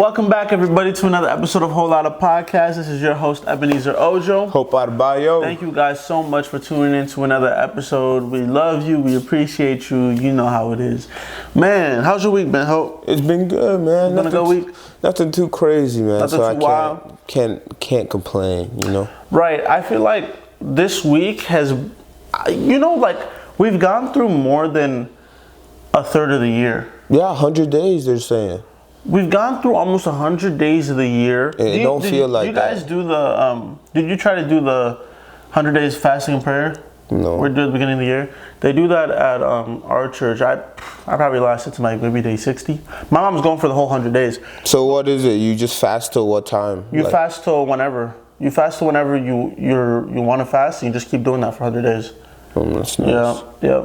Welcome back, everybody, to another episode of Whole Lotta Podcast. This is your host, Ebenezer Ojo. Hope out by yo. Thank you guys so much for tuning in to another episode. We love you. We appreciate you. You know how it is. Man, how's your week been, Hope? It's been good, man. It's been a good week? Nothing too crazy, man. Nothing so too wild? Can't complain, you know? Right. I feel like this week has, we've gone through more than a third of the year. Yeah, 100 days, they're saying. We've gone through almost 100 days of the year. And it don't feel like that. You guys do the, did you try to do the 100 days fasting and prayer? No. We're doing the beginning of the year. They do that at our church. I probably lasted to like maybe day 60. My mom's going for the whole 100 days. So what is it? You just fast till what time? You fast till whenever. You fast till whenever you want to fast, and you just keep doing that for 100 days. Oh, that's nice. Yeah.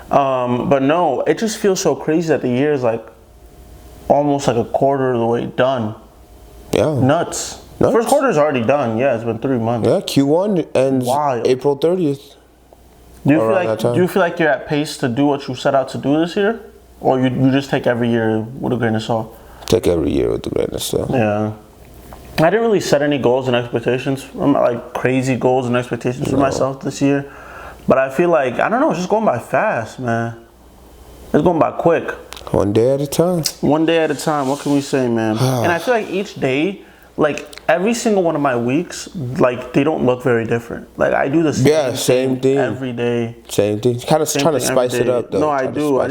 But no, it just feels so crazy that the year is like almost like a quarter of the way done. Yeah. Nuts. First quarter is already done. Yeah, it's been 3 months. Yeah, Q1 ends April 30th. Do you feel like you're at pace to do what you set out to do this year? Or you just take every year with a grain of salt? Take every year with a grain of salt. Yeah. I didn't really set any goals and expectations. I'm not like crazy goals and expectations for myself this year. But I feel like, I don't know, it's just going by fast, man. It's going by quick. One day at a time. One day at a time. What can we say, man? And I feel like each day, like every single one of my weeks, like they don't look very different. Like I do the same thing every day. Same thing. Kind of trying to spice it up, though. No, I do. I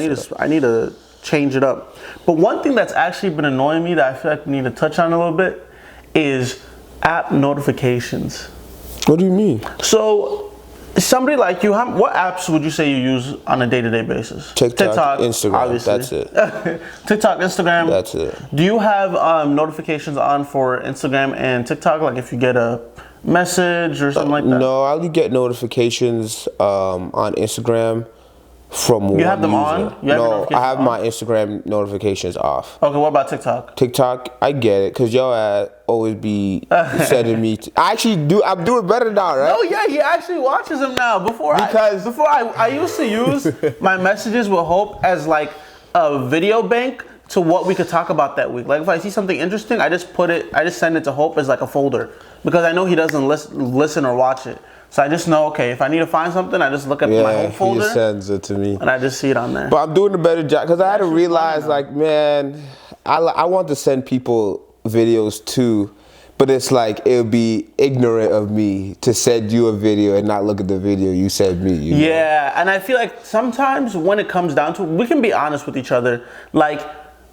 need to change it up. But one thing that's actually been annoying me that I feel like we need to touch on a little bit is app notifications. What do you mean? So somebody like you, what apps would you say you use on a day-to-day basis? TikTok, Instagram, obviously. That's it. TikTok, Instagram. That's it. Do you have notifications on for Instagram and TikTok? Like if you get a message or something like that? No, I only get notifications on Instagram from one user. You have them on? No, I have my Instagram notifications off. Okay, what about TikTok? TikTok, I get it, because y'all always be sending me. I actually do. I'm doing better now, right? Oh yeah, he actually watches them now. Before I used to use my messages with Hope as like a video bank to what we could talk about that week. Like if I see something interesting, I just send it to Hope as like a folder because I know he doesn't listen or watch it. So I just know, okay, if I need to find something, I just look at my home folder. He sends it to me. And I just see it on there. But I'm doing a better job because I had to realize, like, man, I want to send people videos too, but it's like it would be ignorant of me to send you a video and not look at the video you sent me. You know? And I feel like sometimes when it comes down to it, we can be honest with each other. Like,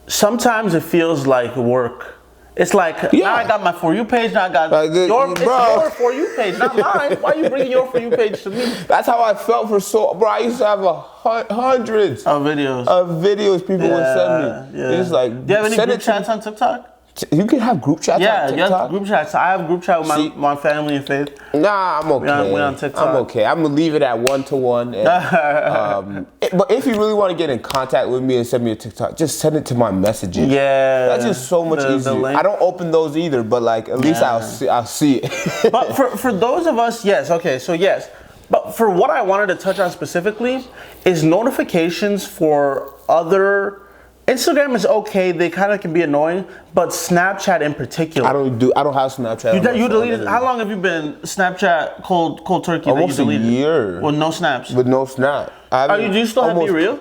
sometimes it feels like work. It's like, now I got my For You page, now I got it's your For You page, not mine. Why are you bringing your For You page to me? That's how I felt bro, I used to have hundreds of videos people would send me. It's like, do you have any group chats on TikTok? You can have group chats on TikTok? Yeah, group chats. I have group chat with my family and Faith. Nah, I'm okay. We're on TikTok. I'm okay. I'm going to leave it at 1-to-1. But if you really want to get in contact with me and send me a TikTok, just send it to my messages. Yeah. That's just so much easier. I don't open those either, but like at least I'll see it. But for those of us, yes. Okay, so yes. But for what I wanted to touch on specifically is notifications for other. Instagram is okay, they kind of can be annoying, but Snapchat in particular. I don't have Snapchat. You deleted. How long have you been Snapchat cold turkey? Almost that you deleted? A year. With no snaps. With no snap. Do you still have Be Real?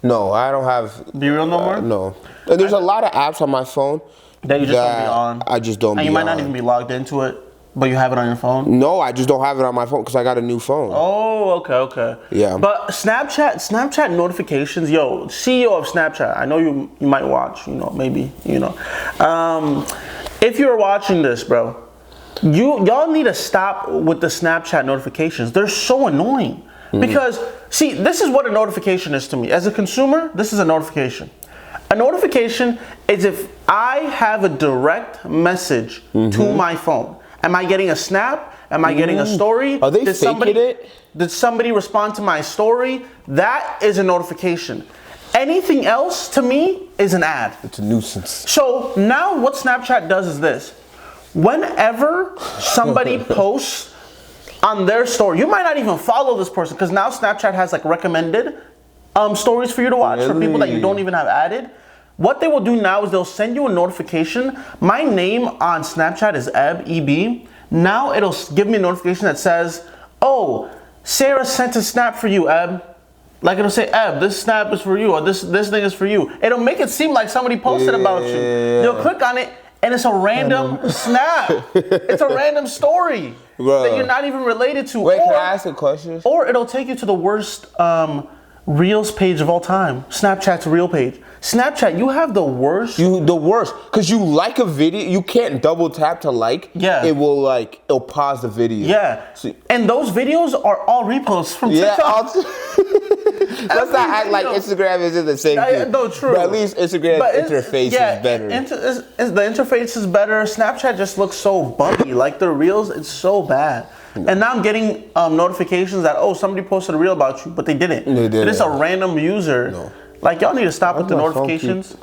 No, I don't have Be Real no more. No. And there's a lot of apps on my phone that you just don't be on. I just don't. And you might not even be logged into it. But you have it on your phone? No, I just don't have it on my phone because I got a new phone. Oh, okay. Yeah. But Snapchat notifications, CEO of Snapchat, I know you might watch, maybe, if you're watching this, bro, y'all need to stop with the Snapchat notifications. They're so annoying. Because, see, this is what a notification is to me. As a consumer, this is a notification. A notification is if I have a direct message to my phone. Am I getting a snap? Am I getting a story? Are they faking it? Did somebody respond to my story? That is a notification. Anything else to me is an ad. It's a nuisance. So now what Snapchat does is this. Whenever somebody posts on their story, you might not even follow this person because now Snapchat has like recommended stories for you to watch for people that you don't even have added. What they will do now is they'll send you a notification. My name on Snapchat is Eb, E-B. Now it'll give me a notification that says, oh, Sarah sent a snap for you, Eb. Like it'll say, Eb, this snap is for you, or this thing is for you. It'll make it seem like somebody posted about you. You'll click on it, and it's a random snap. It's a random story that you're not even related to. Wait, can I ask a question? Or it'll take you to the worst Reels page of all time. Snapchat's Reel page. Snapchat, you have the worst. The worst. Because you like a video, you can't double tap to like. Yeah. It'll pause the video. Yeah. See, and those videos are all reposts from TikTok. Let's not act like Instagram isn't the same thing. No, true. But at least Instagram's interface is better. The interface is better. Snapchat just looks so buggy. Like the Reels, it's so bad. And now I'm getting notifications that, oh, somebody posted a Reel about you, but they didn't. They didn't. It's a random user. No. Like, y'all need to stop with the notifications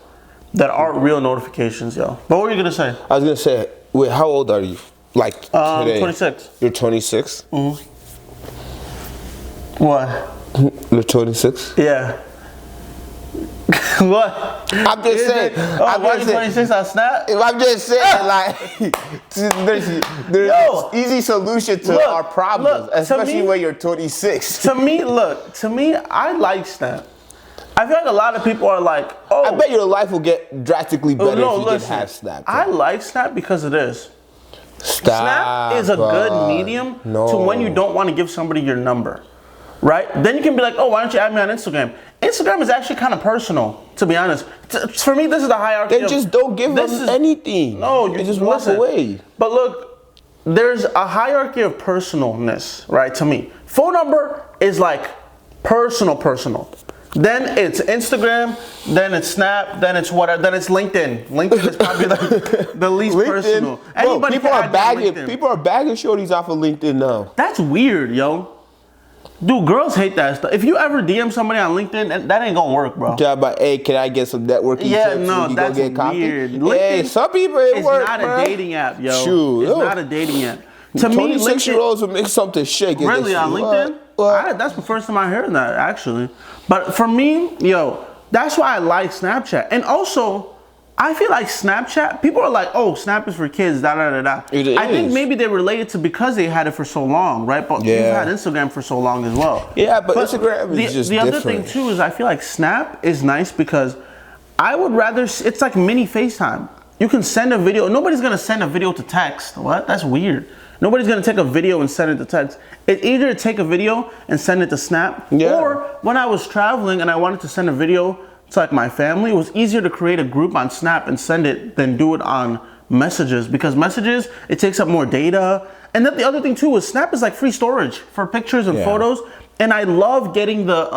that aren't real notifications, yo. But what were you going to say? I was going to say, wait, how old are you? Like, today? 26. You're 26? Mm-hmm. What? You're 26? Yeah. What? I'm just saying. Why you 26 on Snap? I'm just saying, like, there's easy solution to our problems, especially when you're 26. To me, I like Snap. I feel like a lot of people are like, oh. I bet your life will get drastically better if you didn't have Snap. I like Snap because of this. Snap is a good medium to when you don't want to give somebody your number. Right? Then you can be like, oh, why don't you add me on Instagram? Instagram is actually kind of personal, to be honest. For me, this is the hierarchy. They just don't give them anything. No, you just walk away. But look, there's a hierarchy of personalness, right, to me. Phone number is like personal. Then it's Instagram, then it's Snap, then it's whatever, then it's LinkedIn. LinkedIn is probably the least personal. Bro, people are bagging shorties off of LinkedIn now. That's weird, yo. Dude, girls hate that stuff. If you ever DM somebody on LinkedIn, that ain't gonna work, bro. Yeah, but hey, can I get some networking tips? No, that's weird. Hey, some people it works, It's not a dating app, yo. Shoot, it's not a dating app. To me, 26-year-olds will make something shake. Really, on LinkedIn? That's the first time I heard that, actually. But for me, yo, that's why I like Snapchat. And also, I feel like Snapchat, people are like, oh, Snap is for kids, I think maybe they related to because they had it for so long, right? But you've had Instagram for so long as well. Yeah, but Instagram is just different. The other thing, too, is I feel like Snap is nice because I would rather, it's like mini FaceTime. You can send a video. Nobody's going to send a video to text. What? That's weird. Nobody's going to take a video and send it to text. It's easier to take a video and send it to Snap. Yeah. Or when I was traveling and I wanted to send a video to like my family, it was easier to create a group on Snap and send it than do it on messages, because messages, it takes up more data. And then the other thing too is Snap is like free storage for pictures and photos. And I love getting the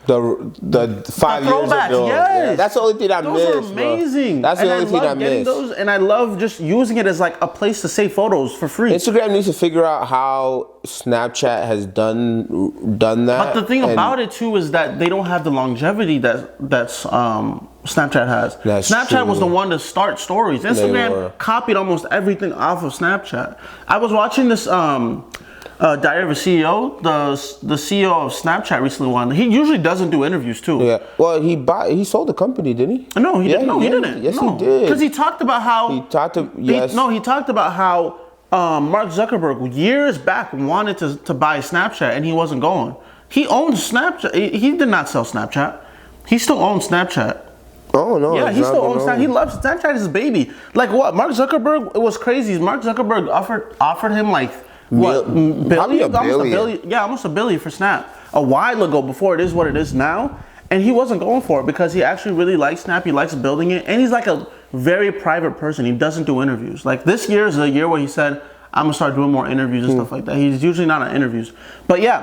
5 years ago. Yes. Yeah, that's the only thing I miss. Those are amazing. Bro. That's the only thing I miss. Those, and I love just using it as like a place to save photos for free. Instagram needs to figure out how Snapchat has done that. But the thing about it too is that they don't have the longevity that Snapchat has. Snapchat was the one to start stories. Instagram copied almost everything off of Snapchat. I was watching this Diary of a CEO, the CEO of Snapchat recently won. He usually doesn't do interviews too. Yeah. Well, he sold the company, didn't he? No, he didn't. No, he didn't. Yes, he did. Because he talked about how he talked about how Mark Zuckerberg years back wanted to buy Snapchat and he wasn't going. He owns Snapchat. He did not sell Snapchat. He still owns Snapchat. Oh no! Yeah, he still owns Snapchat. He loves Snapchat. Is his baby. Like what? Mark Zuckerberg. It was crazy. Mark Zuckerberg offered him like. What, billion? Almost a billion for Snap a while ago, before it is what it is now, and he wasn't going for it because he actually really likes Snap. He likes building it, and he's like a very private person. He doesn't do interviews. Like this year is the year where he said, "I'm gonna start doing more interviews and stuff like that." He's usually not on interviews, but yeah.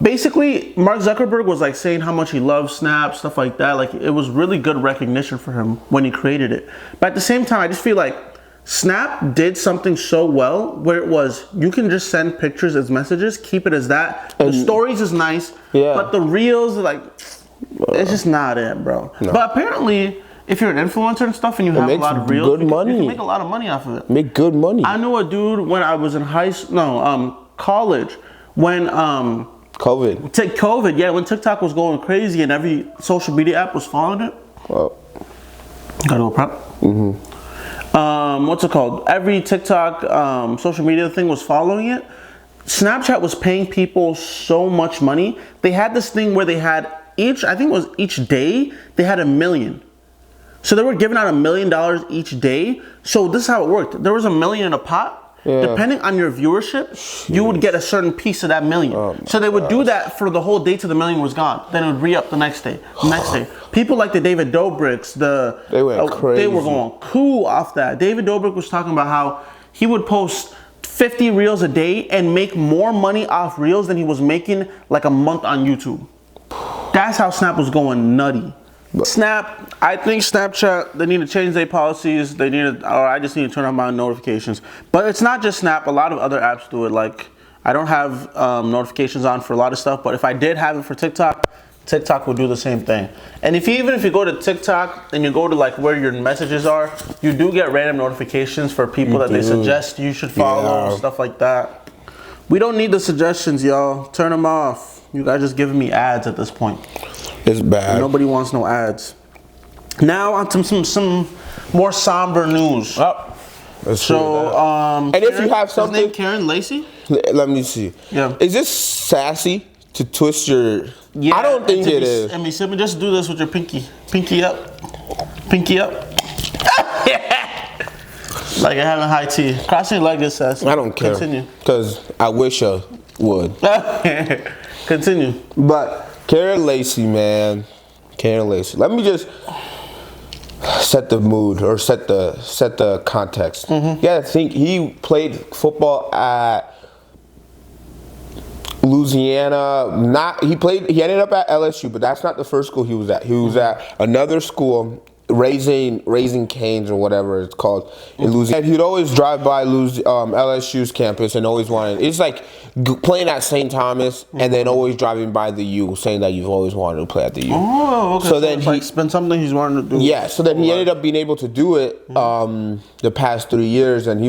Basically, Mark Zuckerberg was like saying how much he loves Snap, stuff like that. Like it was really good recognition for him when he created it. But at the same time, I just feel like Snap did something so well where it was, you can just send pictures as messages, keep it as that. The stories is nice, but the reels, like, it's just not it, bro. No. But apparently, if you're an influencer and stuff and you have a lot of reels, you can make a lot of money off of it. Make good money. I knew a dude when I was in college, when COVID, when TikTok was going crazy and every social media app was following it. Well. Gotta go prep. What's it called? Every TikTok social media thing was following it. Snapchat was paying people so much money. They had this thing where they had I think it was each day, they had 1 million. So they were giving out $1 million each day. So this is how it worked. There was 1 million in a pot. Yeah. Depending on your viewership, you would get a certain piece of that 1 million. So they would do that for the whole day till the 1 million was gone. Then it would re-up the next day. People like the David Dobrik's, they went crazy. They were going cool off that. David Dobrik was talking about how he would post 50 reels a day and make more money off reels than he was making like a month on YouTube. That's how Snap was going nutty. Snap, I think Snapchat, they need to change their policies. They need to, or I just need to turn on my notifications. But it's not just Snap. A lot of other apps do it. Like, I don't have notifications on for a lot of stuff, but if I did have it for TikTok, TikTok will do the same thing. And even if you go to TikTok and you go to like where your messages are, you do get random notifications for people that they suggest you should follow, stuff like that. We don't need the suggestions, y'all. Turn them off. You guys just giving me ads at this point. It's bad. Nobody wants no ads. Now on to some more somber news. So, and if you have something, his name Kyren Lacy. Let me see. Yeah. Is this sassy to twist your? Yeah. I don't think it is. I mean, just do this with your pinky. Pinky up. Pinky up. Like I having high tea. Crossing your leg is sassy. I don't care. Continue. Because I wish I would. Continue. But Kyren Lacy, man. Kyren Lacy. Let me just set the mood or set the context. Yeah, I think he played football at Louisiana. He ended up at LSU, but that's not the first school he was at. He was at another school, Raising Canes or whatever it's called in Louisiana. And he'd always drive by LSU's campus and always wanted. It's like playing at St. Thomas and then always driving by the U, saying that you've always wanted to play at the U. Oh, okay. So then it's been something he's wanted to do. Yeah. So then he ended up being able to do it the past 3 years, and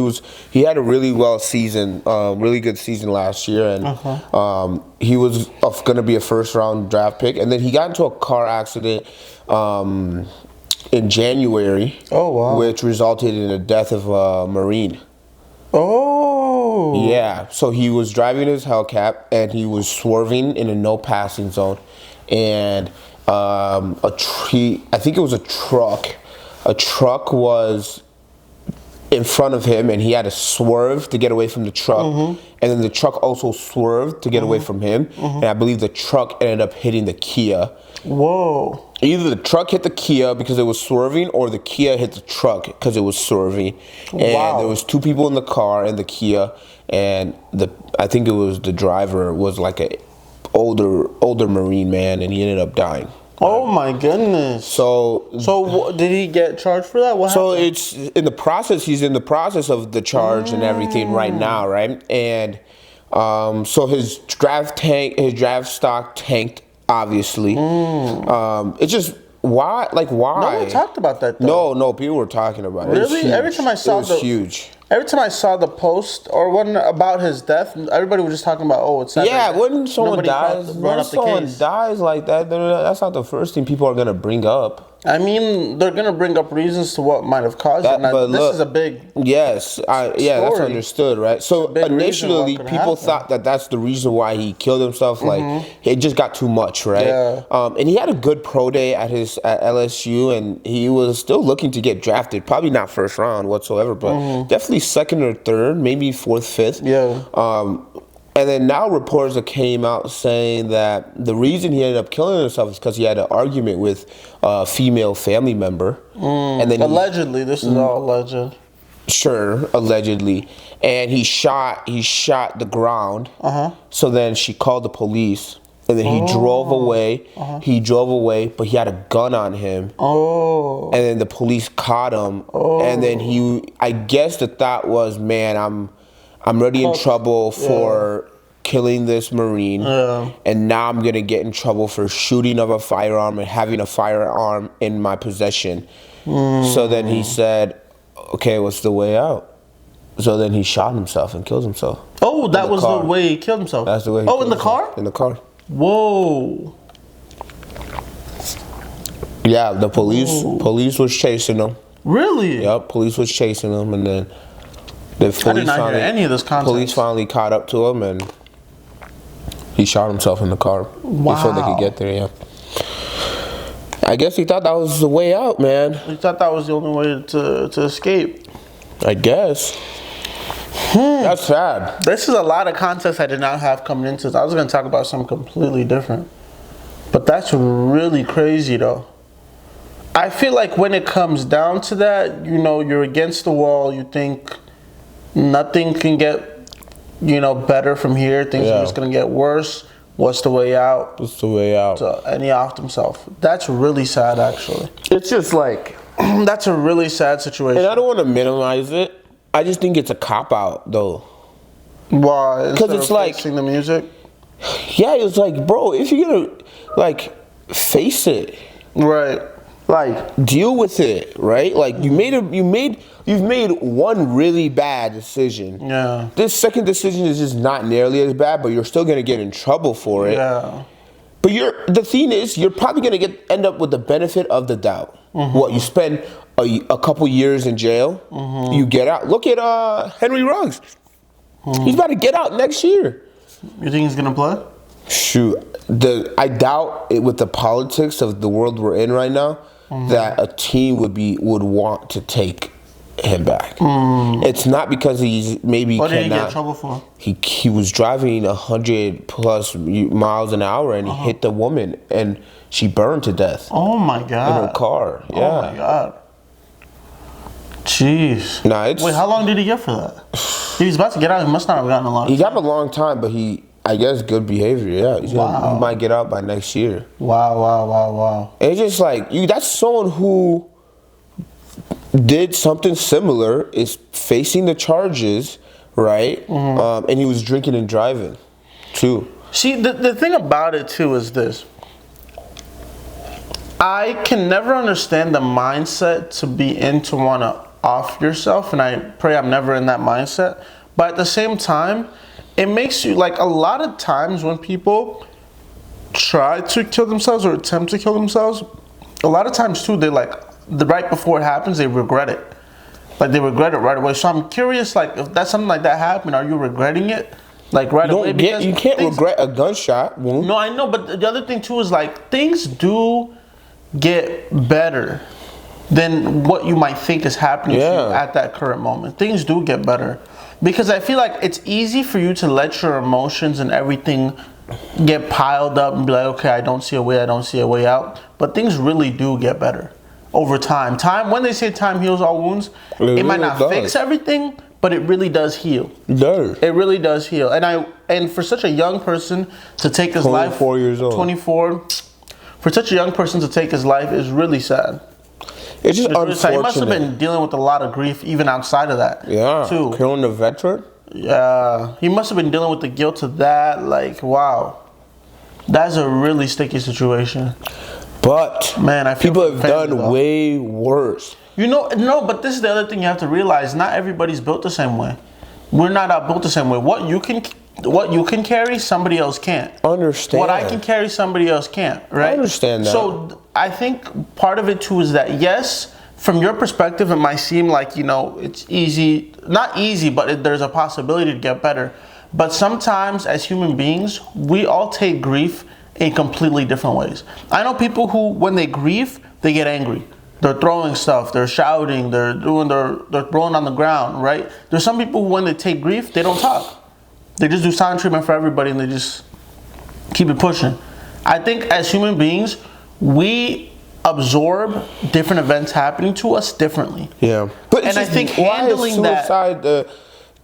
he had a really really good season last year, and he was going to be a first-round draft pick, and then he got into a car accident. In January, which resulted in the death of a Marine. Oh. Yeah, so he was driving his Hellcat and he was swerving in a no passing zone, and I think it was a truck. A truck was in front of him and he had to swerve to get away from the truck, and then the truck also swerved to get away from him, and I believe the truck ended up hitting the Kia. Whoa. Either the truck hit the Kia because it was swerving, or the Kia hit the truck because it was swerving. And there was 2 people in the car in the Kia, and I think it was the driver was like a older Marine man, and he ended up dying. Oh my goodness! So did he get charged for that? What happened? It's in the process. He's in the process of the charge and everything right now, right? And so his draft stock tanked. Obviously, it's just why? Like why? No one talked about that though. No, people were talking about it. Really? Every time I saw it was huge. Every time I saw the post or one about his death, everybody was just talking about, it's sad. Yeah, when someone dies like that, that's not the first thing people are gonna bring up. I mean, they're gonna bring up reasons to what might have caused it. This is a big that's understood, right? So initially, people thought that that's the reason why he killed himself. Like it just got too much, right? Yeah. And he had a good pro day at LSU, and he was still looking to get drafted. Probably not first round whatsoever, but definitely second or third, maybe fourth, fifth. Yeah. And then now reports that came out saying that the reason he ended up killing himself is because he had an argument with a female family member. And then allegedly, this is all alleged. Sure, allegedly. And he shot the ground. So then she called the police. And then he drove away. He drove away, but he had a gun on him. And then the police caught him. And then I guess the thought was, man, I'm already in trouble for killing this Marine, and now I'm gonna get in trouble for shooting of a firearm and having a firearm in my possession. So then he said, okay, what's the way out? So then he shot himself and killed himself. Oh, that was the way he killed himself? That's the way he killed in the car? In the car. Whoa. Yeah, the police was chasing him. Really? Yep, police was chasing him, and then I did not hear any of this context. Police finally caught up to him, and he shot himself in the car before they could get there. Yeah. I guess he thought that was the way out, man. He thought that was the only way to escape. I guess. That's sad. This is a lot of context I did not have coming into this. I was going to talk about something completely different. But that's really crazy, though. I feel like when it comes down to that, you know, you're against the wall. You think nothing can get, you know, better from here. Things are just going to get worse. What's the way out? What's the way out? And he offed himself. That's really sad, actually. It's just like... that's a really sad situation. And I don't want to minimize it. I just think it's a cop-out, though. Why? Because it's like... fixing the music? Yeah, it's like, bro, if you're going to, like, face it. Right. Like, deal with it, right? Like, you've made one really bad decision. Yeah. This second decision is just not nearly as bad, but you're still gonna get in trouble for it. Yeah. But the thing is, you're probably gonna end up with the benefit of the doubt. What, you spend a couple years in jail, you get out. Look at Henry Ruggs. He's about to get out next year. You think he's gonna play? Shoot, I doubt it with the politics of the world we're in right now. That a team would want to take him back. It's not because he's maybe what did he get in trouble for? He was driving 100+ miles an hour and he hit the woman and she burned to death. Oh my God! In her car. Yeah. Oh my God. Jeez. Nah, wait, how long did he get for that? He was about to get out. He must not have gotten a long time. He got a long time, but I guess good behavior, yeah. He might get out by next year. Wow. And it's just like, that's someone who did something similar, is facing the charges, right? And he was drinking and driving, too. See, the thing about it, too, is this. I can never understand the mindset to be in to want to off yourself, and I pray I'm never in that mindset. But at the same time, it makes you, like, a lot of times when people try to kill themselves or attempt to kill themselves, a lot of times too, they right before it happens, they regret it. Like, they regret it right away. So I'm curious, like, if that's something like that happened, are you regretting it? Like, right away? You can't regret a gunshot wound. No, I know, but the other thing too is, like, things do get better than what you might think is happening to you at that current moment. Things do get better. Because I feel like it's easy for you to let your emotions and everything get piled up and be like, okay, I don't see a way out. But things really do get better over time. When they say time heals all wounds, it might not fix everything, but it really does heal. It really does heal. And for such a young person to take his life, 24 years old. 24, for such a young person to take his life is really sad. It's just unfortunate. He must have been dealing with a lot of grief even outside of that. Yeah, too. Killing a veteran? Yeah, he must have been dealing with the guilt of that. Like, wow. That's a really sticky situation. But man, I feel people have done way worse. You know, no, but this is the other thing you have to realize. Not everybody's built the same way. We're not all built the same way. What you can carry, somebody else can't. Understand. What I can carry, somebody else can't, right? I understand that. So I think part of it too is that, yes, from your perspective, it might seem like, you know, it's easy. Not easy, but there's a possibility to get better. But sometimes as human beings, we all take grief in completely different ways. I know people who, when they grieve, they get angry. They're throwing stuff, they're shouting, they're throwing on the ground, right? There's some people who, when they take grief, they don't talk. They just do silent treatment for everybody and they just keep it pushing. I think as human beings, we absorb different events happening to us differently. Yeah. But I think handling suicide, that,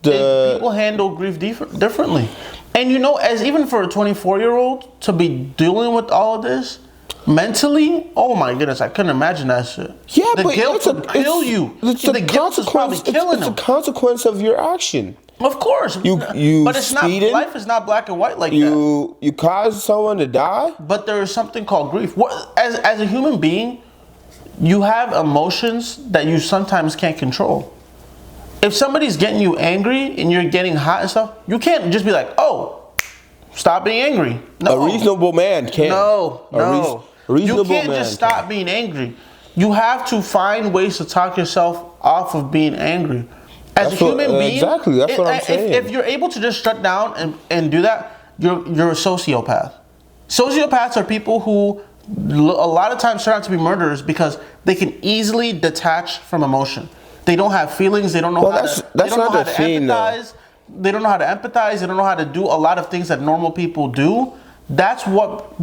people handle grief differently. And you know, as even for a 24-year-old to be dealing with all of this, mentally, oh my goodness, I couldn't imagine that shit. Yeah, the but guilt would kill you. The guilt is probably killing them. It's a consequence of your action. Of course. You but it's not. Life is not black and white like that. You cause someone to die. But there is something called grief. As a human being, you have emotions that you sometimes can't control. If somebody's getting you angry and you're getting hot and stuff, you can't just be like, oh, stop being angry. No. A reasonable man can't. No. You can't just stop being angry. You have to find ways to talk yourself off of being angry. As a human being, exactly. That's what I'm saying. If you're able to just shut down and do that, you're a sociopath. Sociopaths are people who a lot of times turn out to be murderers because they can easily detach from emotion. They don't have feelings. They don't know how to. They don't know how to empathize. They don't know how to empathize. They don't know how to do a lot of things that normal people do. That's what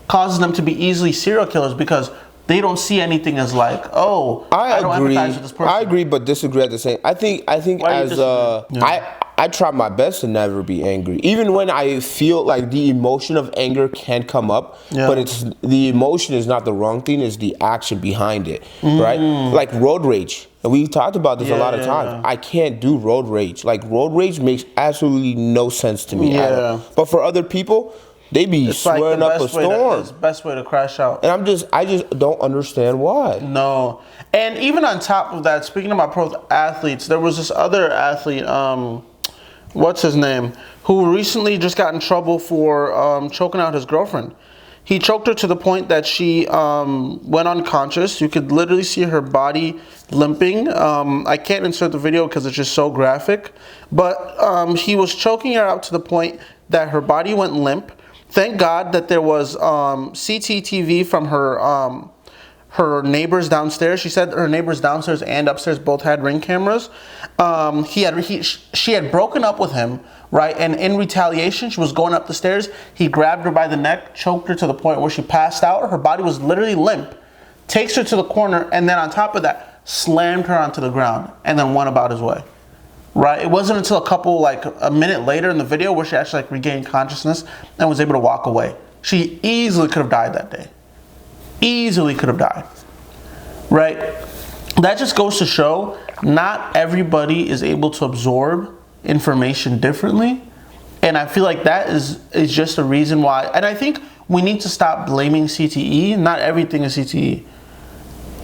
causes them to be easily serial killers because they don't see anything as like, oh, I don't empathize with this person. I agree, but disagree at the same. I think as I try my best to never be angry, even when I feel like the emotion of anger can come up. But it's the emotion is not the wrong thing; it's the action behind it, right? Like road rage, and we talked about this a lot of times. I can't do road rage. Like road rage makes absolutely no sense to me. But for other people, they be swearing up a storm. It's the best way to crash out. And I just don't understand why. No. And even on top of that, speaking about pro athletes, there was this other athlete, what's his name, who recently just got in trouble for choking out his girlfriend. He choked her to the point that she went unconscious. You could literally see her body limping. I can't insert the video because it's just so graphic. But he was choking her out to the point that her body went limp. Thank God that there was CCTV from her neighbors downstairs. She said her neighbors downstairs and upstairs both had Ring cameras. She had broken up with him, right? And in retaliation, she was going up the stairs. He grabbed her by the neck, choked her to the point where she passed out. Her body was literally limp. Takes her to the corner, and then on top of that, slammed her onto the ground, and then went about his way. Right? It wasn't until a minute later in the video where she actually regained consciousness and was able to walk away. She easily could have died that day. Easily could have died. Right? That just goes to show not everybody is able to absorb information differently. And I feel like that is just a reason why. And I think we need to stop blaming CTE. Not everything is CTE.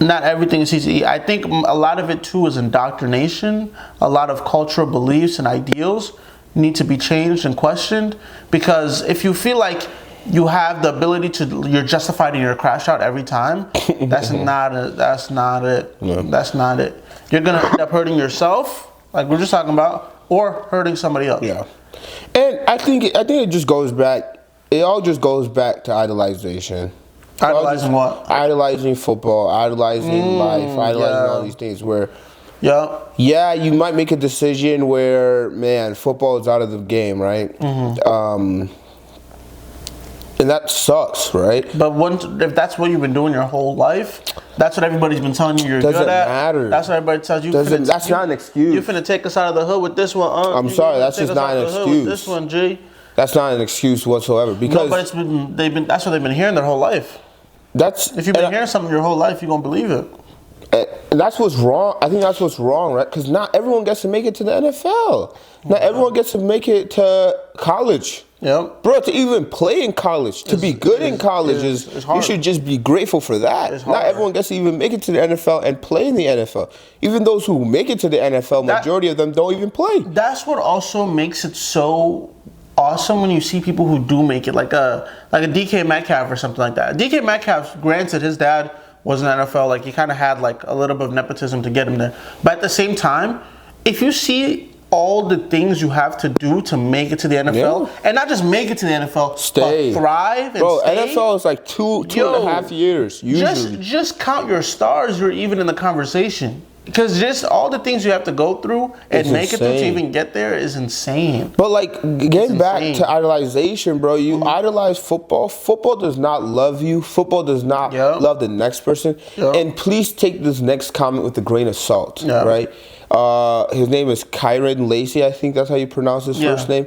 Not everything is CTE. I think a lot of it too is indoctrination. A lot of cultural beliefs and ideals need to be changed and questioned. Because if you feel like you have the ability you're justified in your crash out every time, that's not it. That's not it. Yeah. That's not it. You're gonna end up hurting yourself, like we're just talking about, or hurting somebody else. Yeah. And I think it just goes back. It all just goes back to idolization. Idolizing what? Idolizing football, idolizing life, idolizing all these things where, you might make a decision where, man, football is out of the game, right? And that sucks, right? But if that's what you've been doing your whole life, that's what everybody's been telling you you're good at. Doesn't matter. That's what everybody tells you. That's not an excuse. You're finna take us out of the hood with this one. I'm sorry, that's just not an excuse. This one, G. That's not an excuse whatsoever. Because no, but that's what they've been hearing their whole life. If you've been hearing something your whole life, you're gonna believe it. And that's what's wrong. I think that's what's wrong, right? Because not everyone gets to make it to the NFL. Not everyone gets to make it to college. Yep. Bro, to even play in college, to be good in college you should just be grateful for that. Not everyone gets to even make it to the NFL and play in the NFL. Even those who make it to the NFL, majority of them don't even play. That's what also makes it so awesome when you see people who do make it, like a DK Metcalf or something like that. DK Metcalf, granted, his dad was in the NFL, like he kind of had like a little bit of nepotism to get him there. But at the same time, if you see all the things you have to do to make it to the NFL, and not just make it to the NFL, but thrive and stay. NFL is like two and a half years usually. Just count your stars. You're even in the conversation. Because just all the things you have to go through and make it through to even get there is insane. But like, getting back to idolization, bro, you idolize football. Football does not love you. Football does not love the next person. And please take this next comment with a grain of salt, right? His name is Kyren Lacy, I think that's how you pronounce his first name.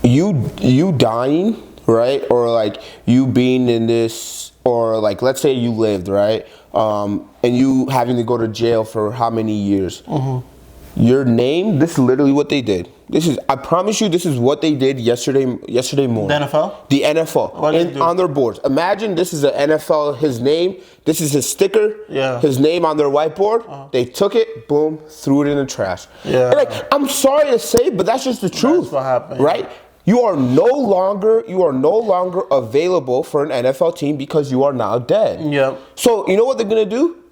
You dying, right? Or like you being in this, or like let's say you lived, right? And you having to go to jail for how many years? Your name, this is literally what they did. I promise you, this is what they did yesterday morning. The NFL? The NFL. On their boards. Imagine this is the NFL, his name, this is his sticker, his name on their whiteboard. They took it, boom, threw it in the trash. And like, I'm sorry to say, but that's just the truth. That's what happened. Right? You are no longer available for an NFL team because you are now dead. Yep. So you know what they're gonna do?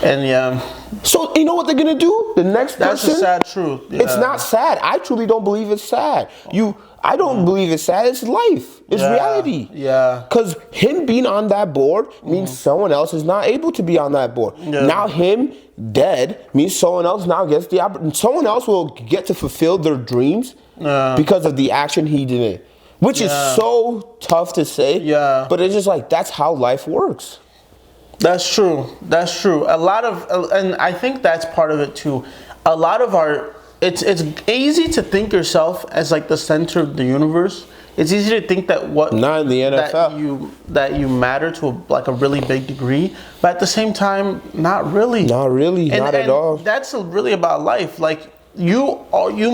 And yeah. So you know what they're gonna do? The next That's person. That's a sad truth. Yeah. It's not sad. I truly don't believe it's sad. I don't believe it's sad. It's life. It's reality. Yeah. Because him being on that board means someone else is not able to be on that board. Yeah. Now him dead means someone else now gets the opportunity. Someone else will get to fulfill their dreams because of the action he did. Which is so tough to say. Yeah. But it's just like, that's how life works. That's true. That's true. A lot of, and I think that's part of it too. A lot of it's easy to think yourself as like the center of the universe. It's easy to think that not in the NFL that you matter to a really big degree, but at the same time, not really. Not really. Not at all. That's really about life. Like you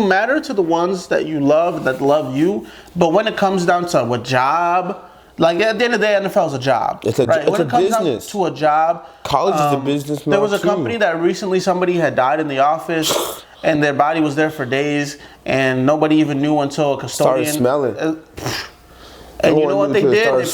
matter to the ones that you love, that love you. But when it comes down to a job, like at the end of the day, NFL is a job. It's a right? When it comes business. Down to a job, college is a business. There was a company that recently somebody had died in the office. And their body was there for days, and nobody even knew until a custodian started smelling. And you know what they did?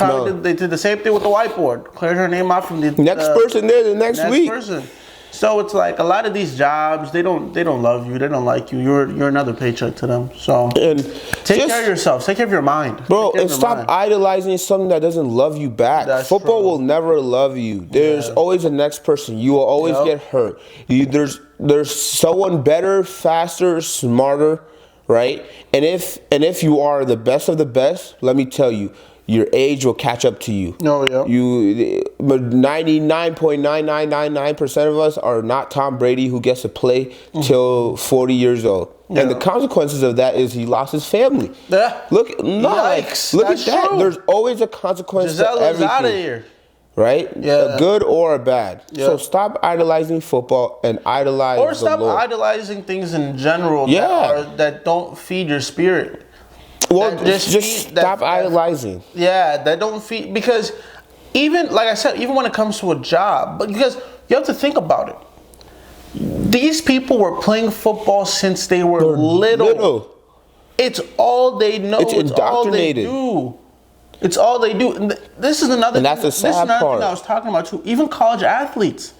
They did the same thing with the whiteboard. Cleared her name out from the next person there the next week. Person. So it's like a lot of these jobs, they don't love you, they don't like you. You're another paycheck to them. So take care of yourself. Take care of your mind, bro. And stop idolizing something that doesn't love you back. That's Football true. will never love you. There's always a next person. You will always get hurt. There's someone better, faster, smarter, right? And if you are the best of the best, let me tell you, your age will catch up to you. Oh, yeah. 99.9999% of us are not Tom Brady, who gets to play till 40 years old. Yeah. And the consequences of that is he lost his family. Yeah. Look at that. There's always a consequence to everything. Out of here. Right? Yeah. A good or a bad. Yeah. So stop idolizing football and idolize the Lord. Or stop idolizing things in general that don't feed your spirit. Well, just stop idolizing. Yeah, that don't feed, because even, like I said, even when it comes to a job, but because you have to think about it. These people were playing football since they were little. It's all they know. It's indoctrinated. It's all they do. And this is another. And that's the sad part. Thing I was talking about too. Even college athletes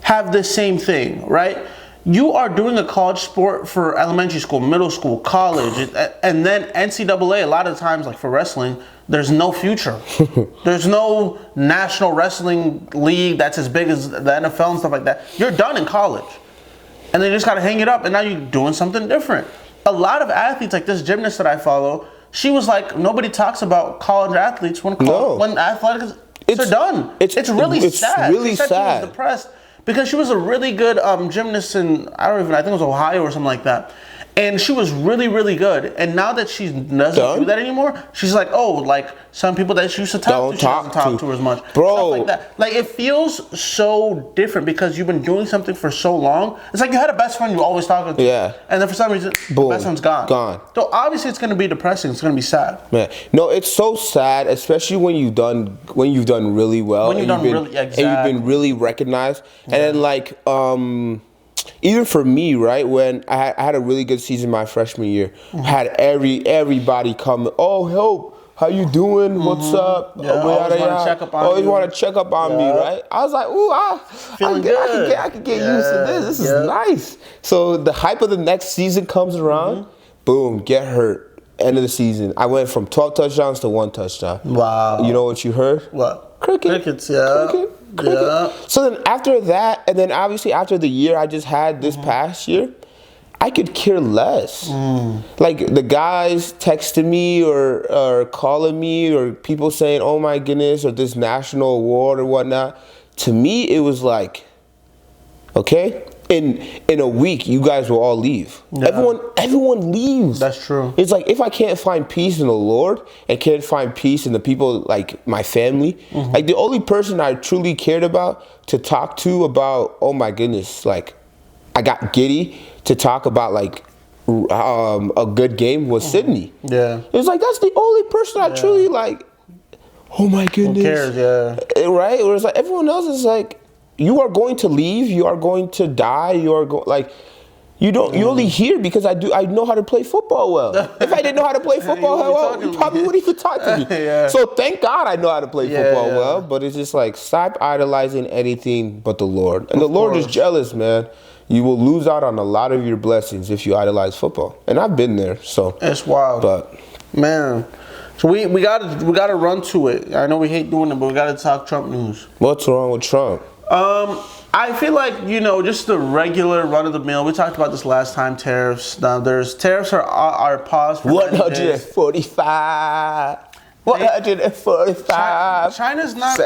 have the same thing, right? You are doing a college sport for elementary school, middle school, college, and then NCAA. A lot of times, like for wrestling, there's no future. There's no national wrestling league that's as big as the NFL and stuff like that. You're done in college. And then you just got to hang it up, and now you're doing something different. A lot of athletes, like this gymnast that I follow, she was like, nobody talks about college athletes when athletics are done. It's really sad. Really sad. She was depressed. Because she was a really good gymnast in, I think it was Ohio or something like that. And she was really, really good. And now that she doesn't do that anymore, she's like, some people that she used to talk to, she doesn't talk to her as much. Bro. Stuff like that. Like, it feels so different because you've been doing something for so long. It's like you had a best friend you always talking to. Yeah. And then for some reason, the best friend's gone. So obviously it's going to be depressing. It's going to be sad. Man. No, it's so sad, especially when you've done really well. When you've been really recognized. Yeah. And then even for me, right, when I had a really good season my freshman year, had everybody come, help, how you doing? What's up? Yeah, always want to check up on me, right? I was like, I could get used to this. This is nice. So the hype of the next season comes around, boom, get hurt. End of the season, I went from 12 touchdowns to 1 touchdown. Wow. You know what you heard? What? Crickets, yeah. Cricket. Yeah. So then after that, and then obviously after the year I just had this past year, I could care less. Like the guys texting me or calling me or people saying, oh my goodness, or this national award or whatnot. To me, it was like, okay, in a week, you guys will all leave. Yeah. Everyone leaves. That's true. It's like, if I can't find peace in the Lord and can't find peace in the people like my family, like the only person I truly cared about to talk to about, oh my goodness, like I got giddy to talk about like a good game was Sydney. Yeah. It was like, that's the only person I truly like, oh my goodness. Who cares, right? Whereas like everyone else is like, you are going to leave. You are going to die. You are like, You only hear because I know how to play football well. If I didn't know how to play football well, you probably wouldn't even talk to me. Yeah. So thank God I know how to play football well. But it's just like, stop idolizing anything but the Lord. And the Lord is jealous, man. You will lose out on a lot of your blessings if you idolize football. And I've been there, so it's wild. But man, so we gotta run to it. I know we hate doing it, but we gotta talk Trump news. What's wrong with Trump? I feel like, just the regular run-of-the-mill. We talked about this last time, tariffs. Now, tariffs are paused for 145. 145. China's not.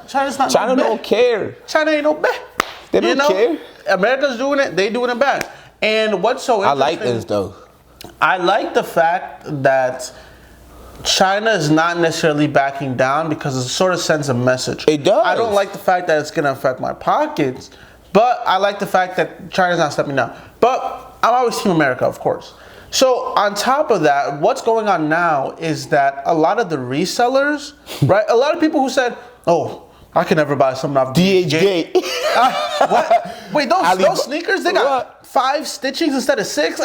China don't care. China ain't no bad. They don't care. America's doing it. They doing it back. And what's so interesting? I like this, though. I like the fact that China is not necessarily backing down because it sort of sends a message. It does. I don't like the fact that it's going to affect my pockets, but I like the fact that China's not stepping down. But I'm always Team America, of course. So on top of that, what's going on now is that a lot of the resellers, right? A lot of people who said, "Oh, I can never buy something off DHgate." What? Wait, those sneakers, they got 5 stitchings instead of 6?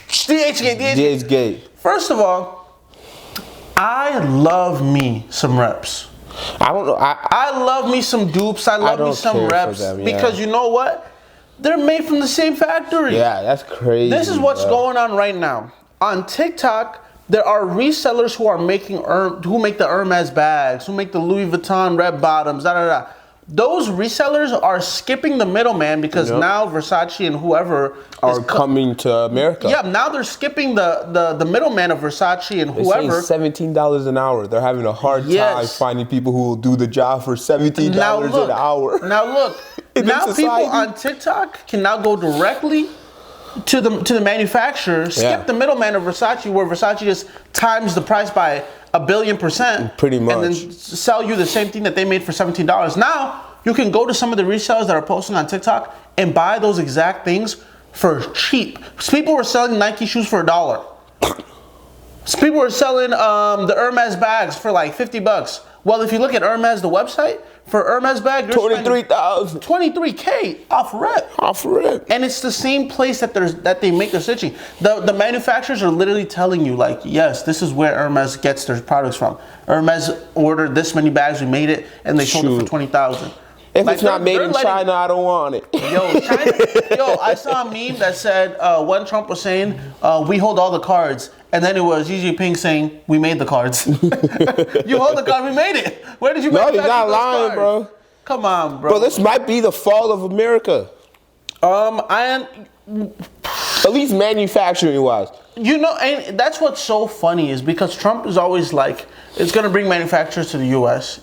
DHgate. First of all, I love me some reps. I don't know. I love me some dupes. I love me some reps because you know what? They're made from the same factory. Yeah, that's crazy. This is what's going on right now. On TikTok, there are resellers who are who make the Hermes bags, who make the Louis Vuitton red bottoms, Those resellers are skipping the middleman because now Versace and whoever are coming to America. Yeah, now they're skipping the middleman of Versace and whoever. They're saying $17 an hour. They're having a hard time finding people who will do the job for $17 an hour. Now look, now people on TikTok can now go directly to the manufacturer, skip the middleman of Versace, where Versace just times the price by 1,000,000,000%. Pretty much. And then sell you the same thing that they made for $17. Now, you can go to some of the resellers that are posting on TikTok and buy those exact things for cheap. People were selling Nike shoes for $1. People were selling the Hermes bags for like $50. Well, if you look at Hermes, the website, for Hermes bag, you're $23,000. $23K off rip. And it's the same place that they make their stitching. The manufacturers are literally telling you, like, yes, this is where Hermes gets their products from. Hermes ordered this many bags, we made it, and they sold it for $20,000. If it's not made in China, I don't want it. I saw a meme that said when Trump was saying, we hold all the cards, and then it was Xi Jinping saying, we made the cards. You hold the card, we made it. Where did you make he's not lying, bro. Come on, bro. Bro, this might be the fall of America. At least manufacturing-wise. And that's what's so funny is because Trump is always like, it's going to bring manufacturers to the U.S.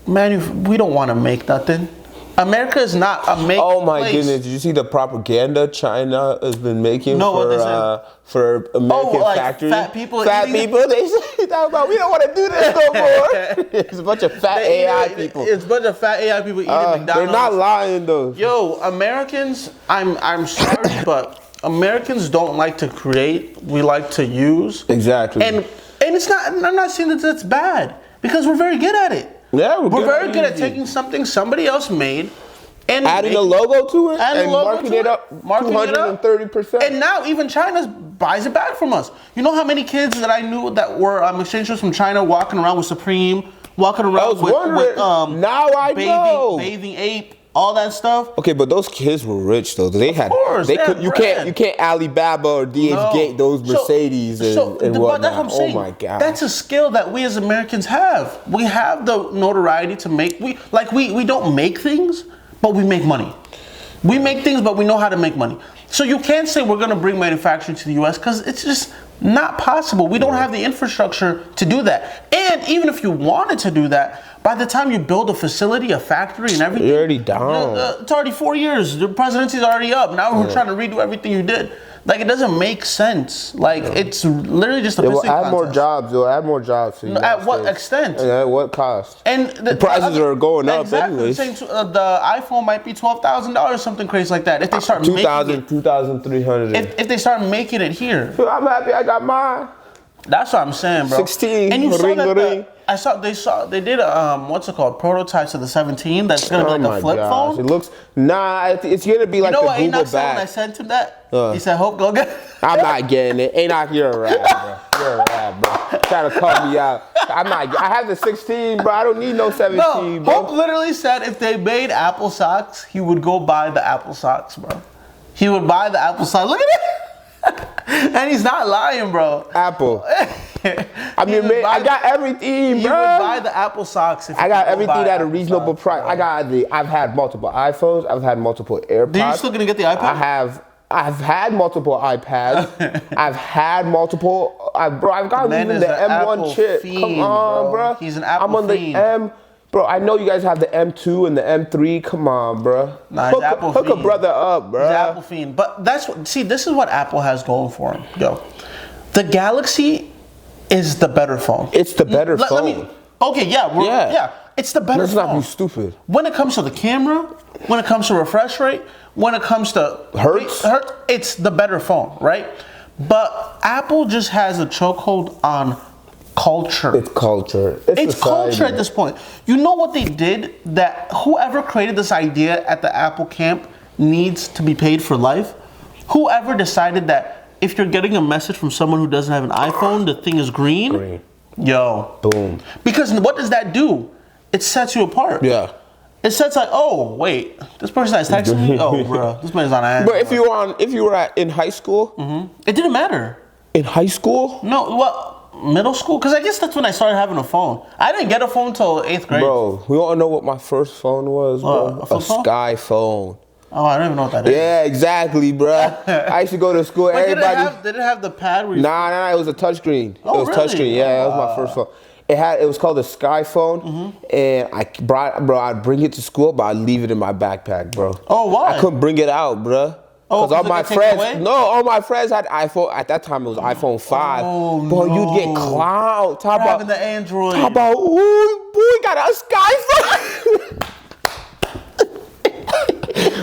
We don't want to make nothing. America is not a make. Oh my goodness! Did you see the propaganda China has been making for American factories? Fat people. They say about we don't want to do this no more. It's a bunch of fat AI people. It's a bunch of fat AI people eating McDonald's. They're not lying though. Yo, Americans, I'm sorry, but Americans don't like to create. We like to use. Exactly. And it's not. I'm not saying that that's bad because we're very good at it. Yeah, we're very good at taking something somebody else made and adding a logo to it and marking it up 230%. And now even China buys it back from us. You know how many kids that I knew that were exchange students from China walking around with Supreme, walking around with now I know bathing ape, all that stuff. Okay, but those kids were rich though. They had, you can't Alibaba or DHgate those Mercedes and whatnot. That's what I'm saying. Oh my God, that's a skill that we as Americans have. We have the notoriety to make. We don't make things, but we make money. We make things, but we know how to make money. So you can't say we're going to bring manufacturing to the U.S. because it's just not possible. We don't have the infrastructure to do that. And even if you wanted to do that, by the time you build a facility, a factory, and everything, you're already down. It's already 4 years. The presidency's already up. Now we're trying to redo everything you did. Like, it doesn't make sense. Like, it's literally just a pissing contest. Add more jobs. You'll add more jobs. At what extent? And at what cost? And the prices are going up anyways. The iPhone might be $12,000, something crazy like that. If they start making it, $2,300. If they start making it here. I'm happy I got mine. That's what I'm saying, bro. 16. And you saw that they did what's it called? Prototypes of the 17. That's gonna be like a flip phone. It looks it's gonna be like the Google bag. When I sent him that, he said, "Hope go get it." I'm not getting it. You're a rat, bro. You're a rat, bro. Trying to call me out. I have the 16, bro. I don't need no 17, bro. Hope literally said if they made Apple socks, he would go buy the Apple socks, bro. He would buy the Apple socks. Look at it. And he's not lying, bro. Apple. I mean, man, I got everything, bro. You would buy the Apple socks if I got everything at a reasonable price. Bro. I've had multiple iPhones. I've had multiple AirPods. Are you still gonna get the iPad? I've had multiple iPads. I've had multiple. I've gotten even the M1 chip. Come on, bro. He's an Apple I'm on the M. Bro, I know you guys have the M2 and the M3. Come on, bro. Nah, hook a brother up, bro. He's an Apple fiend. But this is what Apple has going for him. Yo, the Galaxy is the better phone. It's the better phone. It's the better phone. Let's not be stupid. When it comes to the camera, when it comes to refresh rate, when it comes to Hertz, it's the better phone, right? But Apple just has a chokehold on culture. It's culture. It's culture at this point. You know what they did? That whoever created this idea at the Apple camp needs to be paid for life. Whoever decided that if you're getting a message from someone who doesn't have an iPhone, the thing is green. Yo. Boom. Because what does that do? It sets you apart. Yeah. It sets like, oh wait, this person that's texting me. Oh, bro, this man's on an. But if you were in high school, it didn't matter. In high school? No, well, middle school, because I guess that's when I started having a phone. I didn't get a phone till 8th grade. Bro, we all know what my first phone was, bro. A Sky phone. Oh, I don't even know what that is. Yeah, exactly, bro. I used to go to school. Wait, everybody. Did it have the pad? Where you Nah, it was a touchscreen. Oh, it was touchscreen. Yeah, that was my first phone. It was called the Sky phone, and I'd bring it to school, but I'd leave it in my backpack, bro. Oh, why? I couldn't bring it out, bro. Oh, because all my friends had iPhone. At that time, it was iPhone 5. Oh, boy, no. you'd get clout. Talk about having the Android. Talk about, ooh, boy, got a Sky phone.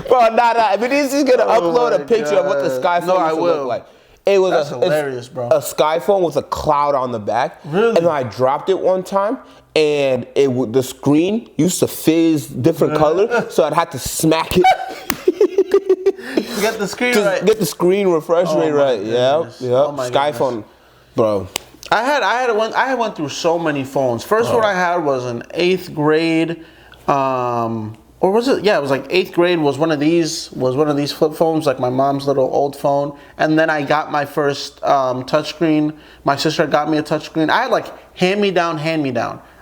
Bro, but he's just gonna upload a picture of what the Sky phone used to look like. It was hilarious, bro. A Sky phone with a cloud on the back. Really? And I dropped it one time, and the screen used to fizz different colors, so I'd have to smack it. To get the screen right. Get the screen refresh rate right. Yeah. Oh Sky phone, bro. I went through so many phones. First one I had was in 8th grade. Or was it? Yeah, it was like 8th grade. Was one of these flip phones, like my mom's little old phone. And then I got my first touchscreen. My sister got me a touchscreen. I had like hand me down.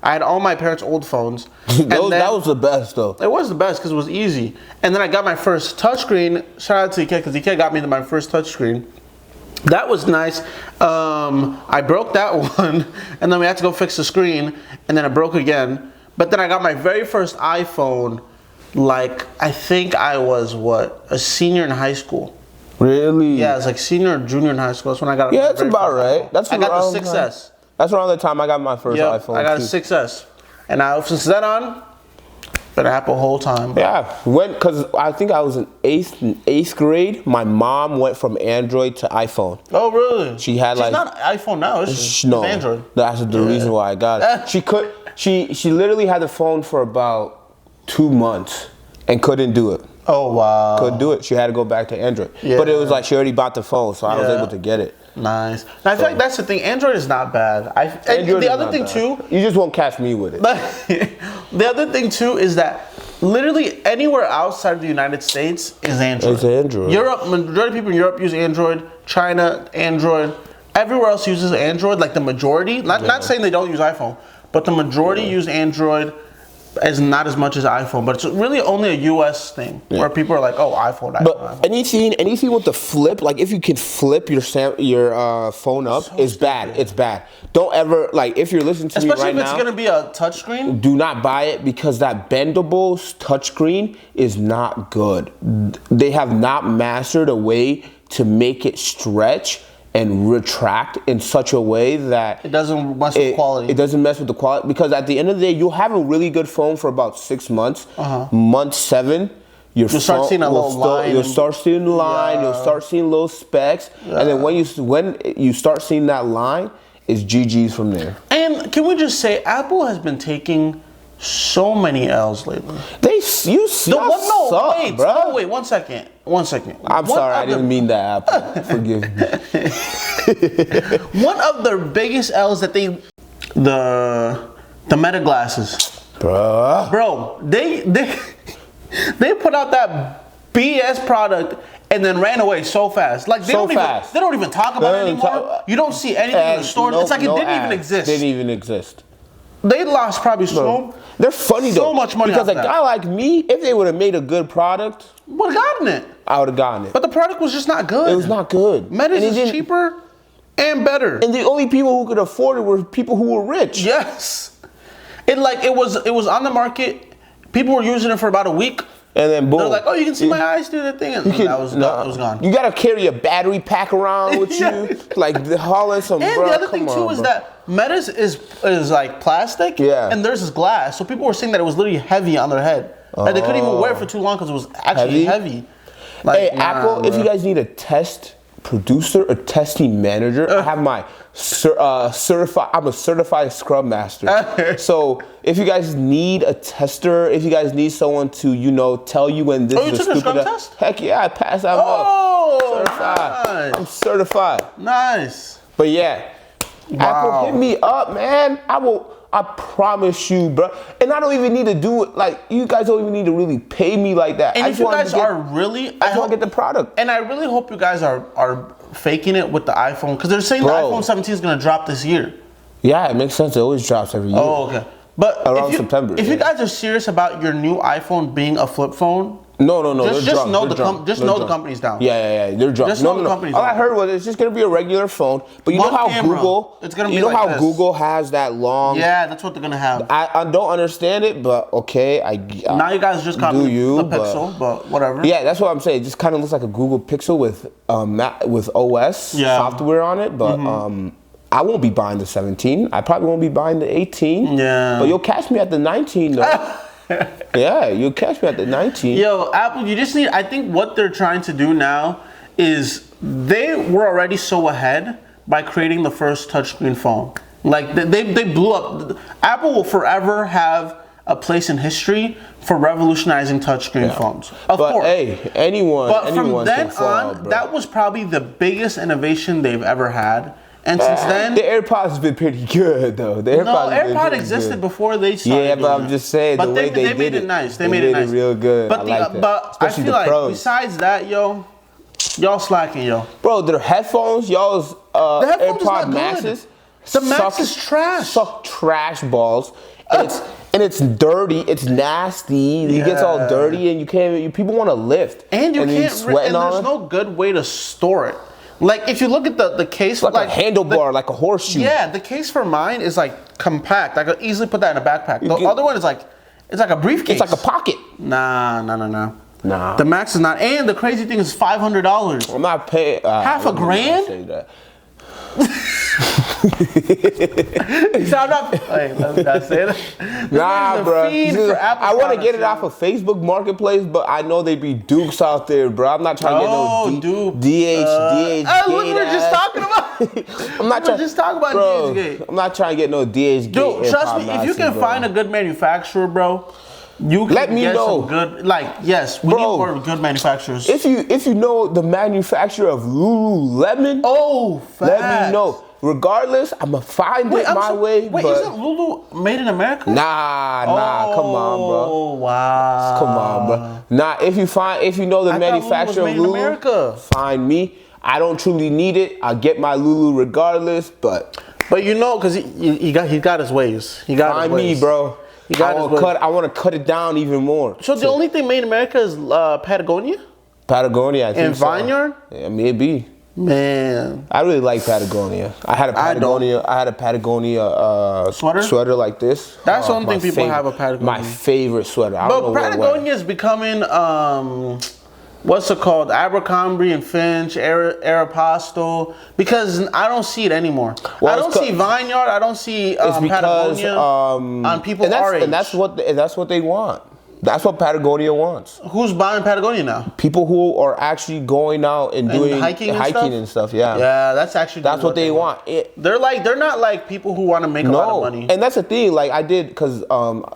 I had all my parents' old phones. That was the best though. It was the best because it was easy. And then I got my first touchscreen. Shout out to EK because EK got me my first touchscreen. That was nice. I broke that one, and then we had to go fix the screen, and then I broke again. But then I got my very first iPhone. Like, I think I was, a senior in high school. Really? Yeah, it's like senior or junior in high school. That's when I got Yeah, that's about right. I got the 6S. That's around the time I got my first iPhone. I got a 6S. And since then on, been Apple whole time. Yeah, because I think I was in 8th grade. My mom went from Android to iPhone. Oh, really? She's not iPhone now, is she? No, it's Android. That's the reason why I got it. She literally had the phone for about 2 months and couldn't do it. Oh, wow. Couldn't do it. She had to go back to Android. Yeah. But it was like she already bought the phone, so I was able to get it. Nice. And I feel like that's the thing. Android is not bad. The other thing too, you just won't catch me with it. The other thing too is that literally anywhere outside of the United States is Android. It's Android. Europe, majority of people in Europe use Android. China, Android. Everywhere else uses Android. Like the majority. Not saying they don't use iPhone, but the majority use Android. As not as much as iPhone, but it's really only a US thing where people are like, "Oh, iPhone." But anything with the flip, like if you can flip your phone up, is bad. It's bad. Don't ever if you're listening to me right now. Especially if it's gonna be a touchscreen. Do not buy it because that bendable touchscreen is not good. They have not mastered a way to make it stretch and retract in such a way that it doesn't mess with quality. It doesn't mess with the quality because at the end of the day, you'll have a really good phone for about 6 months. Month 7, you'll start seeing a little line. You'll start seeing the line. You'll start seeing little specks, and then when you start seeing that line, it's GG's from there. And can we just say, Apple has been taking so many L's lately. Wait, 1 second. I'm sorry, I didn't mean that, Apple. Forgive me. One of the biggest L's that the Meta glasses. Bro, they put out that BS product and then ran away so fast. Like they don't even talk about it anymore. You don't see anything in the store. It's like it didn't even exist. Didn't even exist. They lost probably they're funny though. So much money because a guy like me, if they would have made a good product, would have gotten it. I would have gotten it. But the product was just not good. It was not good. Meta's is cheaper and better. And the only people who could afford it were people who were rich. Yes. It was on the market. People were using it for about a week. And then boom. They're like, oh, you can see my eyes through the thing. And that was gone. You gotta carry a battery pack around with you, like hauling some. And the other thing too is that Meta's is like plastic, and theirs is glass. So people were saying that it was literally heavy on their head. Like they couldn't even wear it for too long because it was actually heavy. Like, hey, Apple, if you guys need a test producer or testing manager, I have my certified. I'm a certified Scrum Master. So if you guys need a tester, if you guys need someone to tell you when this is a stupid Scrum test? Heck yeah, I passed that. Certified. Nice. I'm certified. Nice. But yeah, Apple, hit me up, man. I promise you, bro. And I don't even need to do it. Like, you guys don't even need to really pay me like that. And if you guys I just want to get the product. And I really hope you guys are faking it with the iPhone. Because they're saying the iPhone 17 is going to drop this year. Yeah, it makes sense. It always drops every year. Oh, okay. But around September. If you guys are serious about your new iPhone being a flip phone, no. Just know the company's down. Yeah. They're drunk. Just know the company's down. All I heard was it's just gonna be a regular phone. But you know how Google? It's gonna be how Google has that long. Yeah, that's what they're gonna have. I don't understand it, but okay. Now you guys just copy the Pixel, but whatever. Yeah, that's what I'm saying. It just kind of looks like a Google Pixel with OS software on it, but I won't be buying the 17. I probably won't be buying the 18. Yeah. But you'll catch me at the 19 though. Yeah, you'll catch me at the 19. Yo, Apple, you just need, I think what they're trying to do now is they were already so ahead by creating the first touchscreen phone. Like they blew up. Apple will forever have a place in history for revolutionizing touchscreen phones. Of course. Hey, anyone from then can fall, on, that was probably the biggest innovation they've ever had. And since then, the AirPods have been pretty good though. The AirPod existed before they started. Yeah, but I'm just saying the way they made it nice. They made it nice, real good. But I feel like besides that, y'all slacking, yo. Bro, their headphones, y'all's AirPod Maxes. The Max is trash. Suck trash balls. And it's dirty. It's nasty. It gets all dirty, and you can't. People want to lift. And you can't. Sweating and there's no good way to store it. Like if you look at the case, it's like a handlebar, like a horseshoe. Yeah, the case for mine is like compact. I could easily put that in a backpack. The other one is like, it's like a briefcase. It's like a pocket. Nah. The Max is not. And the crazy thing is $500. I'm not paying. Half a grand? So I'm not. Hey, let me not say that. Nah, bro. I want to get it off of Facebook Marketplace, but I know they be dukes out there, bro. I'm not trying to get no DH. What we were just talking about. I'm not trying. Just talking about DH. I'm not trying to get no DH. Dude, trust me. If you can find a good manufacturer, bro. You can let me know. Some good, yes, we need more good manufacturers. If you know the manufacturer of Lululemon, let me know. Regardless, I'ma find it my way. Wait, isn't Lulu made in America? Nah, come on, bro. Oh wow. Come on, bro. Nah, if you know the manufacturer of Lulu, find me. I don't truly need it. I'll get my Lulu regardless, but because he got his ways. He got his ways. Find me, bro. I want to cut it down even more. So the only thing made in America is Patagonia? Patagonia, I think. And Vineyard? Yeah, maybe. Man, I really like Patagonia. I had a Patagonia sweater like this. That's the only thing people have a Patagonia. My favorite sweater. But Patagonia is becoming what's it called? Abercrombie and Finch, Aeropostale, because I don't see it anymore. I don't see Vineyard. I don't see Patagonia on people our age. And that's what they want. That's what Patagonia wants. Who's buying Patagonia now? People who are actually going out and doing hiking and stuff. Yeah. Yeah, that's what they want. They're not like people who want to make a lot of money. And that's the thing. Like I did, because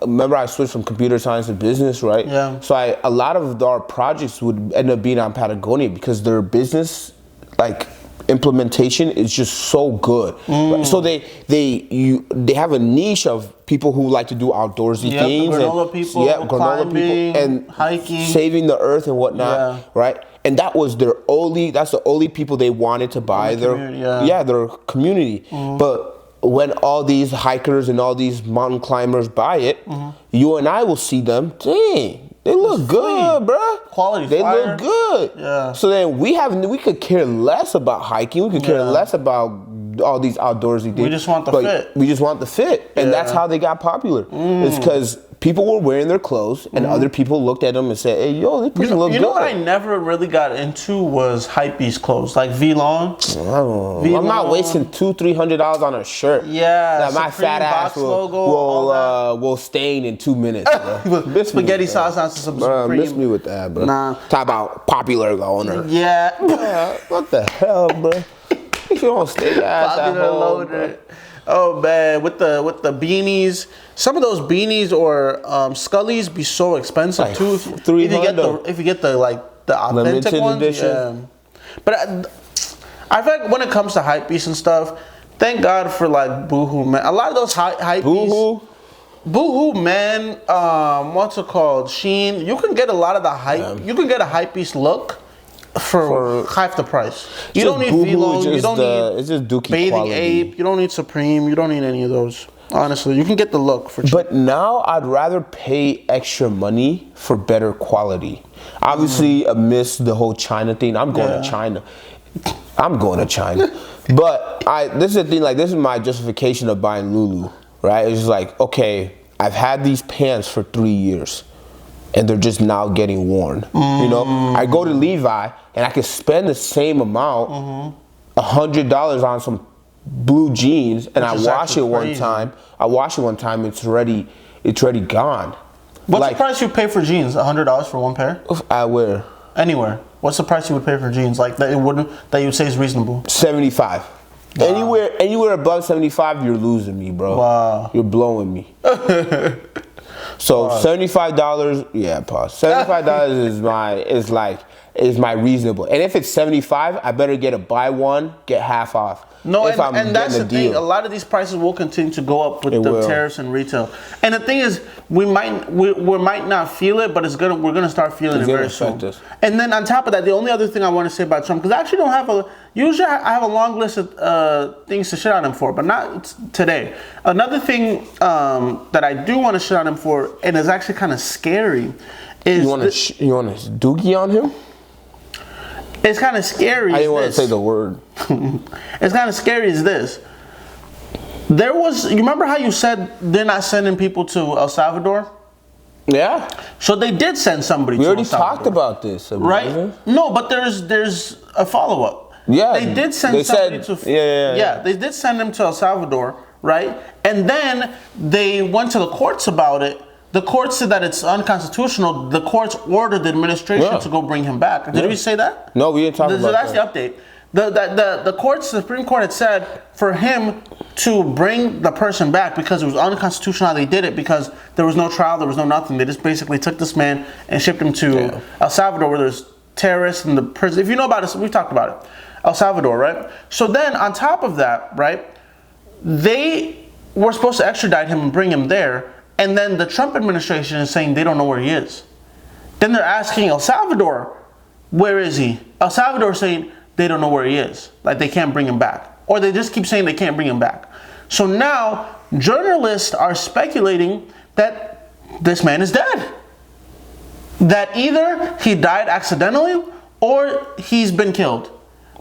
remember I switched from computer science to business, right? Yeah. So a lot of our projects would end up being on Patagonia because their business, like, implementation is just so good. Right? So they have a niche of people who like to do outdoorsy things, granola people, climbing, and hiking, saving the earth and whatnot, right? And that's the only people they wanted to buy their community. But when all these hikers and all these mountain climbers buy it, you and I will see them. Dang, they look good, bro. Quality. They look good. Yeah. So then we could care less about hiking. We could care less about all these outdoorsy things. We just want the fit. We just want the fit, and that's how they got popular. It's because people were wearing their clothes, and other people looked at them and said, "Hey, yo, this person look good." You know what I never really got into was hypebeast clothes, like V-Long. I'm not wasting $200-300 on a shirt. Yeah, that my fat ass will stain in 2 minutes. Bro. Spaghetti sauce on some Supreme. Miss me with that, bro. Nah. Talk about popular owner. Yeah. What the hell, bro? You don't stay ass at home, bro. Oh man, with the beanies, some of those beanies or Scullies be so expensive like too. If you get the authentic limited ones, edition. yeah. But I feel like when it comes to hypebeasts and stuff, thank God for like Boohoo Man. A lot of those hypebeasts. Boohoo Man, what's it called? Sheen. You can get a lot of the hype. Yeah. You can get a hypebeast look for half the price. You don't need V-Long. You don't need it's just Dookie Bathing quality. Ape. You don't need Supreme. You don't need any of those. Honestly, you can get the look for cheap. But now I'd rather pay extra money for better quality. Obviously, amidst the whole China thing, I'm going to China. But this is the thing. Like, this is my justification of buying Lulu. Right? It's just like, okay, I've had these pants for 3 years, and they're just now getting worn. You know, I go to Levi and I can spend the same amount, $100 on some blue jeans, and I wash it one time. It's already gone. What's the price you pay for jeans? $100 for one pair? I wear anywhere. What's the price you would pay for jeans? Like that you would say is reasonable? 75. Wow. Anywhere above 75, you're losing me, bro. Wow. You're blowing me. So $75, pause. $75 is my reasonable. And if it's 75, I better get a buy one, get half off. No, and that's the thing. A lot of these prices will continue to go up with the tariffs and retail. And the thing is, we might not feel it, but we're gonna start feeling it very soon. And then on top of that, the only other thing I want to say about Trump, because I actually don't have usually I have a long list of things to shit on him for, but not today. Another thing that I do want to shit on him for, and is actually kind of scary, is you want to doogie on him? It's kind of scary. I didn't want to say the word. It's kind of scary as this. You remember how you said they're not sending people to El Salvador? Yeah. So they did send somebody to El Salvador. We already talked about this. Right? No, but there's a follow-up. Yeah. They did send somebody to... Yeah, they did send them to El Salvador, right? And then they went to the courts about it. The court said that it's unconstitutional. The courts ordered the administration to go bring him back. Did we say that? No, we didn't talk about that. So that's the update. The Supreme Court had said for him to bring the person back because it was unconstitutional how they did it, because there was no trial, there was no nothing. They just basically took this man and shipped him to El Salvador, where there's terrorists in the prison. If you know about it, we've talked about it. El Salvador, right? So then on top of that, right, they were supposed to extradite him and bring him there. And then the Trump administration is saying they don't know where he is. Then they're asking El Salvador, where is he? El Salvador saying they don't know where he is. Like they can't bring him back. Or they just keep saying they can't bring him back. So now journalists are speculating that this man is dead. That either he died accidentally or he's been killed.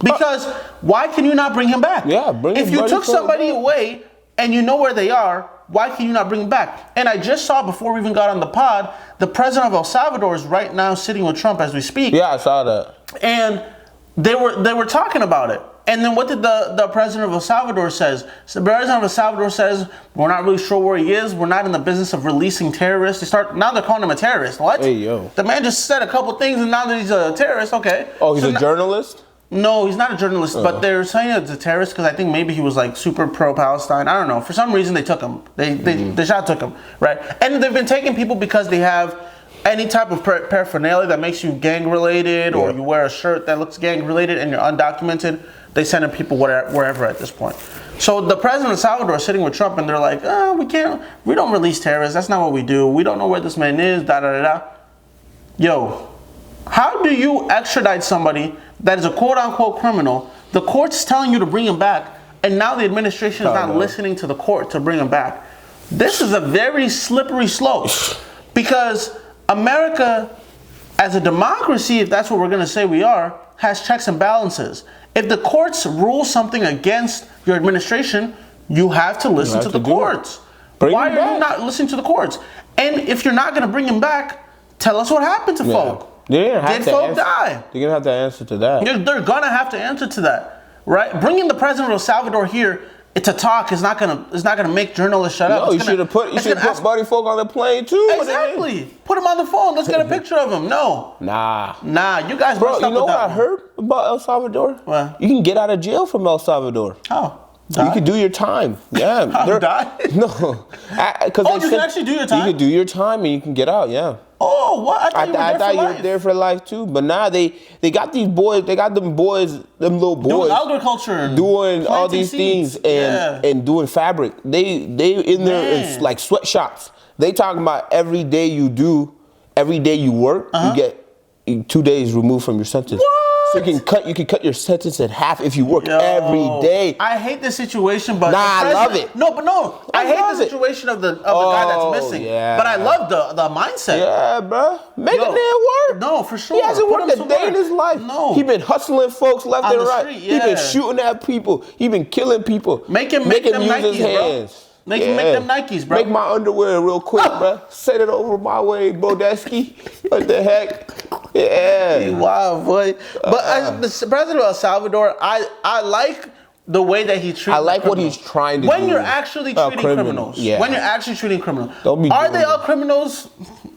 Because why can you not bring him back? Yeah, bring him back. If you took somebody away and you know where they are, why can you not bring him back? And I just saw, before we even got on the pod, the president of El Salvador is right now sitting with Trump as we speak. Yeah, I saw that. And they were talking about it. And then what did the president of El Salvador says? So the president of El Salvador says, we're not really sure where he is. We're not in the business of releasing terrorists. Now they're calling him a terrorist. What? Hey, yo. The man just said a couple things and now that he's a terrorist. Okay. Oh, he's a journalist? No, he's not a journalist, but they're saying it's a terrorist because I think maybe he was like super pro-Palestine. I don't know. For some reason, they took him. They shot took him, right? And they've been taking people because they have any type of paraphernalia that makes you gang-related, or you wear a shirt that looks gang-related and you're undocumented. They sending people wherever at this point. So the president of Salvador is sitting with Trump, and they're like, we don't release terrorists. That's not what we do. We don't know where this man is. Da da da da. Yo, how do you extradite somebody that is a quote-unquote criminal? The court's telling you to bring him back, and now the administration is not listening to the court to bring him back. This is a very slippery slope, because America, as a democracy, if that's what we're going to say we are, has checks and balances. If the courts rule something against your administration, you have to listen to the courts. Why are you not listening to the courts? And if you're not going to bring him back, tell us what happened to folk. Did folk die? You're gonna have to answer to that. They're gonna have to answer to that, right? Bringing the president of El Salvador here to talk is not gonna make journalists shut up. No, you should have put Buddy Folk on the plane too. Exactly. Put him on the phone. Let's get a picture of him. No. Nah. You guys. Bro, you know what I heard about El Salvador? What? You can get out of jail from El Salvador. How? Die? You can do your time. Yeah. Die? No. You can actually do your time? You can do your time and you can get out, yeah. Oh, what? I thought you were there for life too. But now they got these boys, them little boys. Doing agriculture. Doing all these things and doing fabric. They in there, it's like sweatshops. They talking about every day you work, you get 2 days removed from your sentence. What? So you can cut your sentence in half if you work every day. I hate this situation, but I love it. No, I hate the situation of the guy that's missing. Yeah. But I love the mindset. Yeah, bro. Make a damn work. No, for sure. He hasn't worked a day in his life. No. He been hustling folks left On and the right. street, He been shooting at people. He been killing people. Make them Nikes, bro. Make them Nikes, bro. Make my underwear real quick, bro. Send it over my way, Bodeski. What the heck? Yeah. Wow, boy. But the president of El Salvador, I like the way that he treats. I like what he's trying to do. When you're actually treating criminals. Yeah. When you're actually treating criminals. Are they all criminals?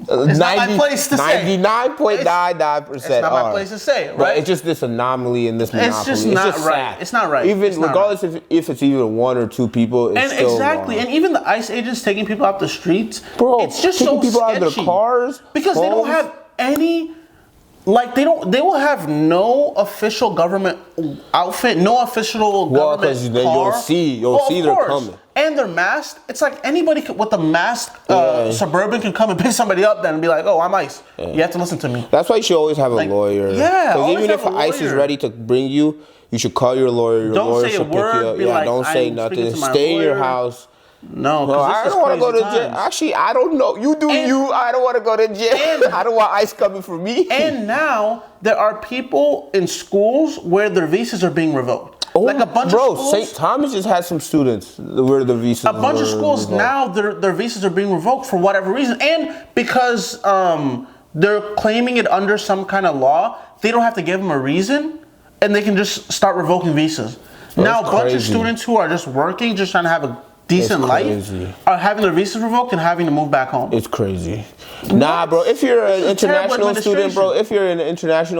It's not my place to say. 99.99%. It's not my place to say, right? But it's just this anomaly and this monopoly. It's just not right. Sad. It's not right. Even regardless if it's even one or two people, it's still exactly. wrong. And even the ICE agents taking people off the streets, bro, it's just taking so people sketchy. out of their cars because they don't have any. Like they will have no official government outfit, no official government car. You'll see they're coming. And they're masked. It's like anybody with a mask, suburban can come and pick somebody up then and be like, "Oh, I'm ICE. You have to listen to me." That's why you should always have a lawyer. Yeah, because even if ICE is ready to bring you, you should call your lawyer. Your lawyer should pick you up. Yeah, don't say nothing. Stay in your house. No, I don't want to go to jail. Actually, I don't know. You do you. I don't want to go to jail. I don't want ICE coming for me. And now there are people in schools where their visas are being revoked. Like a bunch of schools. St. Thomas just had some students where the visas a bunch of schools revoked. Now their visas are being revoked for whatever reason. And because they're claiming it under some kind of law, they don't have to give them a reason. And they can just start revoking visas. Now a bunch of students who are just working, just trying to have a decent life, are having their visas revoked and having to move back home. It's crazy. Nah, bro. If you're an international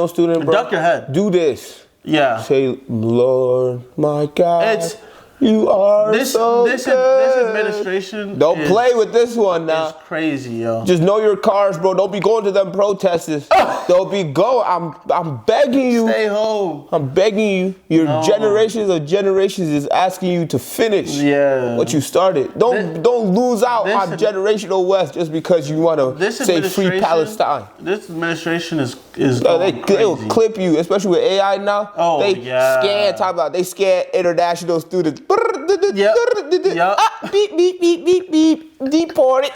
student, bro. Duck your head. Do this. Yeah. Say, Lord, my God. You are so good. This administration. Don't play with this one now. It's crazy, yo. Just know your cars, bro. Don't be going to them protests. Don't be going. I'm begging you. Stay home. I'm begging you. Your generations of generations is asking you to finish what you started. Don't lose out on generational wealth just because you want to say free Palestine. This administration is they'll clip you, especially with AI now. They scan international students. Beep, beep, beep, beep, beep. Deported.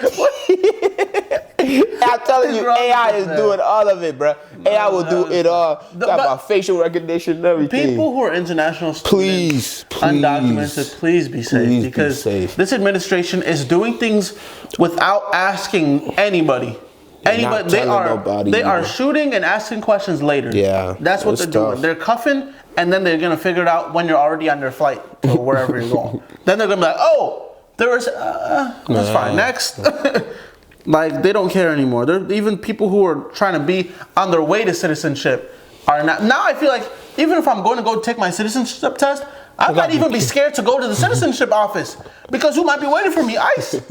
I'm telling you, AI is doing all of it, bro. AI will do it all. Got my facial recognition and everything. People who are international students, undocumented, please be safe. Because this administration is doing things without asking anybody. They are shooting and asking questions later. Yeah, that's what they're doing. They're cuffing and then they're gonna figure it out when you're already on their flight or wherever you're going. Then they're gonna be like, oh, there was that's fine. Next. Like, they don't care anymore. Even people who are trying to be on their way to citizenship are not. Now I feel like even if I'm going to go take my citizenship test, I might even be scared to go to the citizenship office because who might be waiting for me? ICE.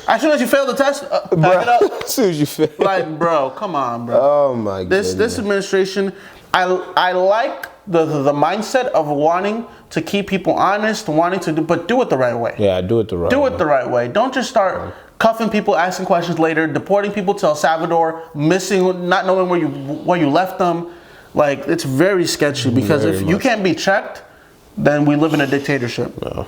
As soon as you fail the test, pack it up. As soon as you fail. Like, bro, come on, bro. Oh my goodness. This administration, I like the mindset of wanting to keep people honest, wanting to do it the right way. Yeah, do it the right way. Do it the right way. Don't just start cuffing people, asking questions later, deporting people to El Salvador, missing, not knowing where you left them. Like, it's very sketchy because if you can't be checked, then we live in a dictatorship. No.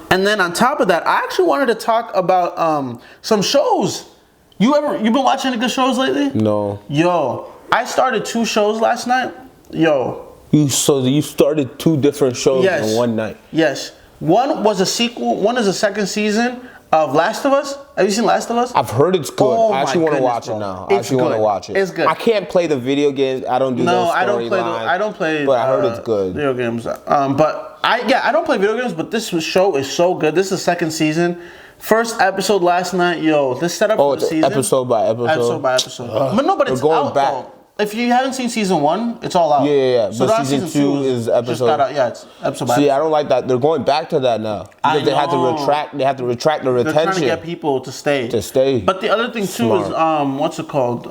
And then on top of that, I actually wanted to talk about some shows. You been watching any good shows lately? No. Yo, I started 2 shows last night. Yo. So you started 2 different shows in one night? Yes. One was a sequel. One is a second season of Last of Us. Have you seen Last of Us? I've heard it's good. Oh, I actually want to watch it now. I actually want to watch it. It's good. I can't play the video games. I don't do those storylines. I don't play. But I heard it's good. Video games. But I don't play video games. But this show is so good. This is the second season. First episode last night. Yo, this setup for the season. Episode by episode. Episode by episode. But no, but it's going out back. though. If you haven't seen season 1, it's all out. Yeah. So but season 2 is episode. Just got out. Yeah, it's episode by See, episode. I don't like that. They're going back to that now because they have to retract. They have to retract the retention. They're trying to get people to stay. But the other thing too is what's it called?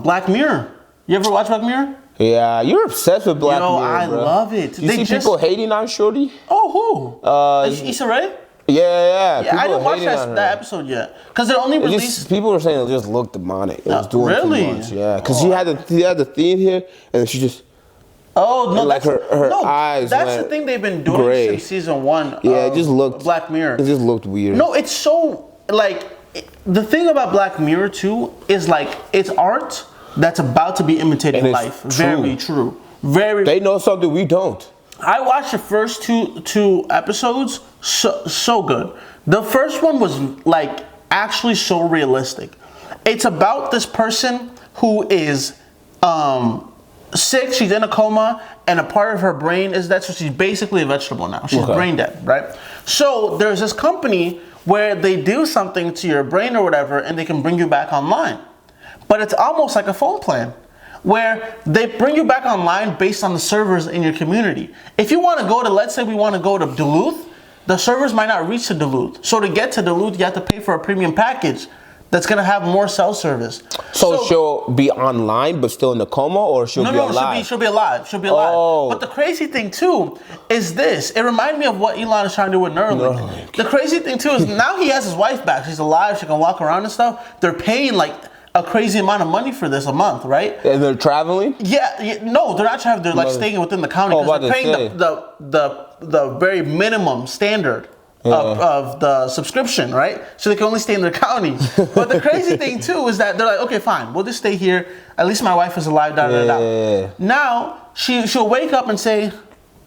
Black Mirror. You ever watch Black Mirror? Yeah, you're obsessed with Black Mirror, I bro. love it. You see people hating on Shorty? Oh, who? Issa Rae? Yeah. I didn't watch that episode yet because they're only released. People were saying it just looked demonic. It was doing too much. Yeah, because she had the theme here, and she just. Oh no! Like her eyes. That's the thing they've been doing since season 1. Yeah, it just looked Black Mirror. It just looked weird. No, it's so like the thing about Black Mirror too is like it's art that's about to be imitated in life. Very true. Very. They know something we don't. I watched the first two episodes. So good. The first one was like actually so realistic. It's about this person who is sick. She's in a coma, and a part of her brain is dead. So she's basically a vegetable now. She's brain dead, right? So there's this company where they do something to your brain or whatever, and they can bring you back online. But it's almost like a phone plan, where they bring you back online based on the servers in your community. If you want to go to, let's say we want to go to Duluth, the servers might not reach to Duluth. So to get to Duluth, you have to pay for a premium package that's going to have more cell service. So she'll be online but still in the coma, or she'll be alive? No, she'll be alive. She'll be alive. Oh. But the crazy thing too is this. It reminded me of what Elon is trying to do with Neuralink. The crazy thing too is now he has his wife back. She's alive. She can walk around and stuff. They're paying like a crazy amount of money for this a month, right? And they're traveling? Yeah, no, they're not traveling. They're like staying within the county because they're paying the very minimum standard of the subscription, right? So they can only stay in their county. But the crazy thing too is that they're like, okay, fine, we'll just stay here. At least my wife is alive. Now she'll wake up and say,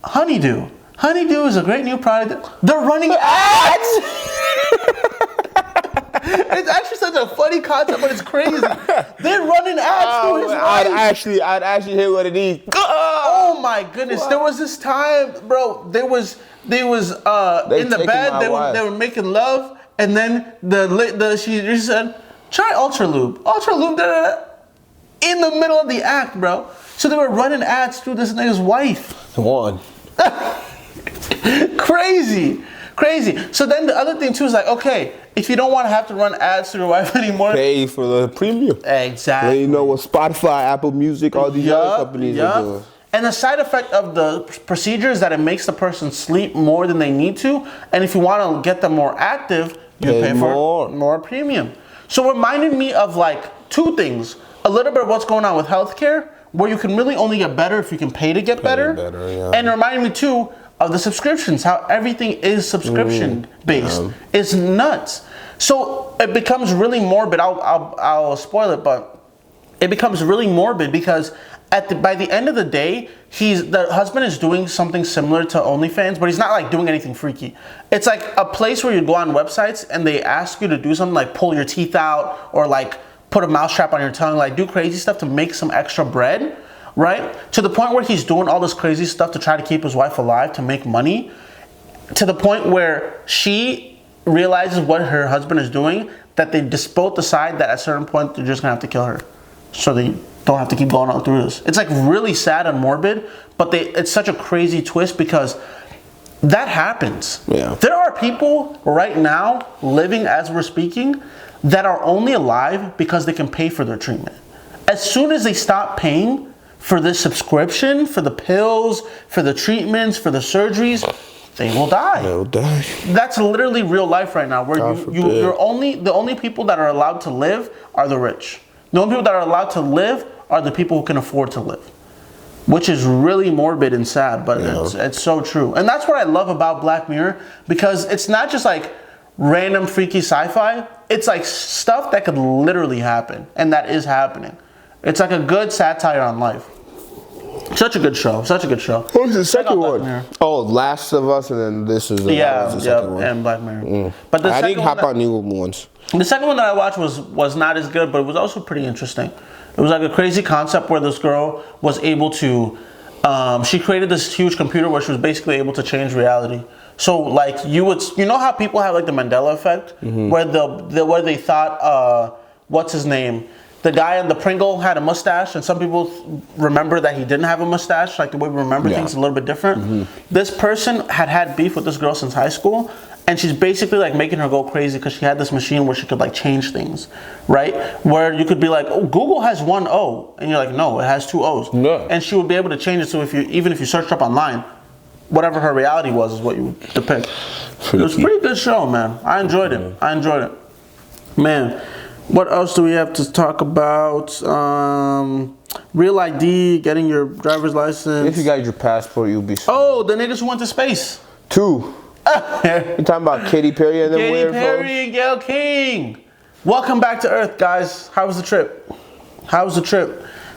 Honeydew. Honeydew is a great new product. They're running ads. It's actually such a funny concept, but it's crazy. They're running ads through his life. I'd actually hear what it is. Oh my goodness! What? There was this time, bro. They was in the bed. They were making love, and then she said, "Try Ultra Lube." Ultra Lube in the middle of the act, bro. So they were running ads through this nigga's wife. One. Crazy. So then the other thing too is like, okay, if you don't want to have to run ads to your wife anymore, pay for the premium. Exactly. Well, you know what Spotify, Apple Music, all these other companies are doing. And the side effect of the procedure is that it makes the person sleep more than they need to. And if you want to get them more active, you pay for more premium. So it reminded me of like 2 things. A little bit of what's going on with healthcare, where you can really only get better if you can pay to get better. And it reminded me too of the subscriptions, how everything is subscription based. It's nuts. So it becomes really morbid. I'll spoil it, but it becomes really morbid because by the end of the day, the husband is doing something similar to OnlyFans, but he's not like doing anything freaky. It's like a place where you go on websites and they ask you to do something like pull your teeth out or like put a mousetrap on your tongue, like do crazy stuff to make some extra bread. right? To the point where he's doing all this crazy stuff to try to keep his wife alive, to make money, to the point where she realizes what her husband is doing, that they just both decide that at a certain point they're just gonna have to kill her, so they don't have to keep going on through this. It's like really sad and morbid, but it's such a crazy twist because that happens. Yeah. There are people right now living as we're speaking that are only alive because they can pay for their treatment. As soon as they stop paying for this subscription, for the pills, for the treatments, for the surgeries, they will die. They'll die. That's literally real life right now, where the only people that are allowed to live are the rich. The only people that are allowed to live are the people who can afford to live, which is really morbid and sad, but it's so true. And that's what I love about Black Mirror, because it's not just like random freaky sci-fi. It's like stuff that could literally happen, and that is happening. It's like a good satire on life. Such a good show. Such a good show. What was the second one? Oh, Last of Us, and then this is the second one. And Black Mirror. But I didn't hop on new ones. The second one that I watched was not as good, but it was also pretty interesting. It was like a crazy concept where this girl was able to, she created this huge computer where she was basically able to change reality. So like you know how people have like the Mandela effect, where they thought, what's his name? The guy in the Pringle had a mustache, and some people remember that he didn't have a mustache, like the way we remember things a little bit different. This person had beef with this girl since high school, and she's basically like making her go crazy because she had this machine where she could like change things, right? Where you could be like, oh, Google has one O, and you're like, no, it has two O's. No. And she would be able to change it, so even if you searched up online, whatever her reality was is what you would depict. It was a pretty good show, man. I enjoyed it. Man. What else do we have to talk about? Real ID, getting your driver's license. If you got your passport, you'll be. Oh, the niggas who went to space. 2. You talking about Katy Perry and them weird folks? Katy Perry and Gayle King. Welcome back to Earth, guys. How was the trip?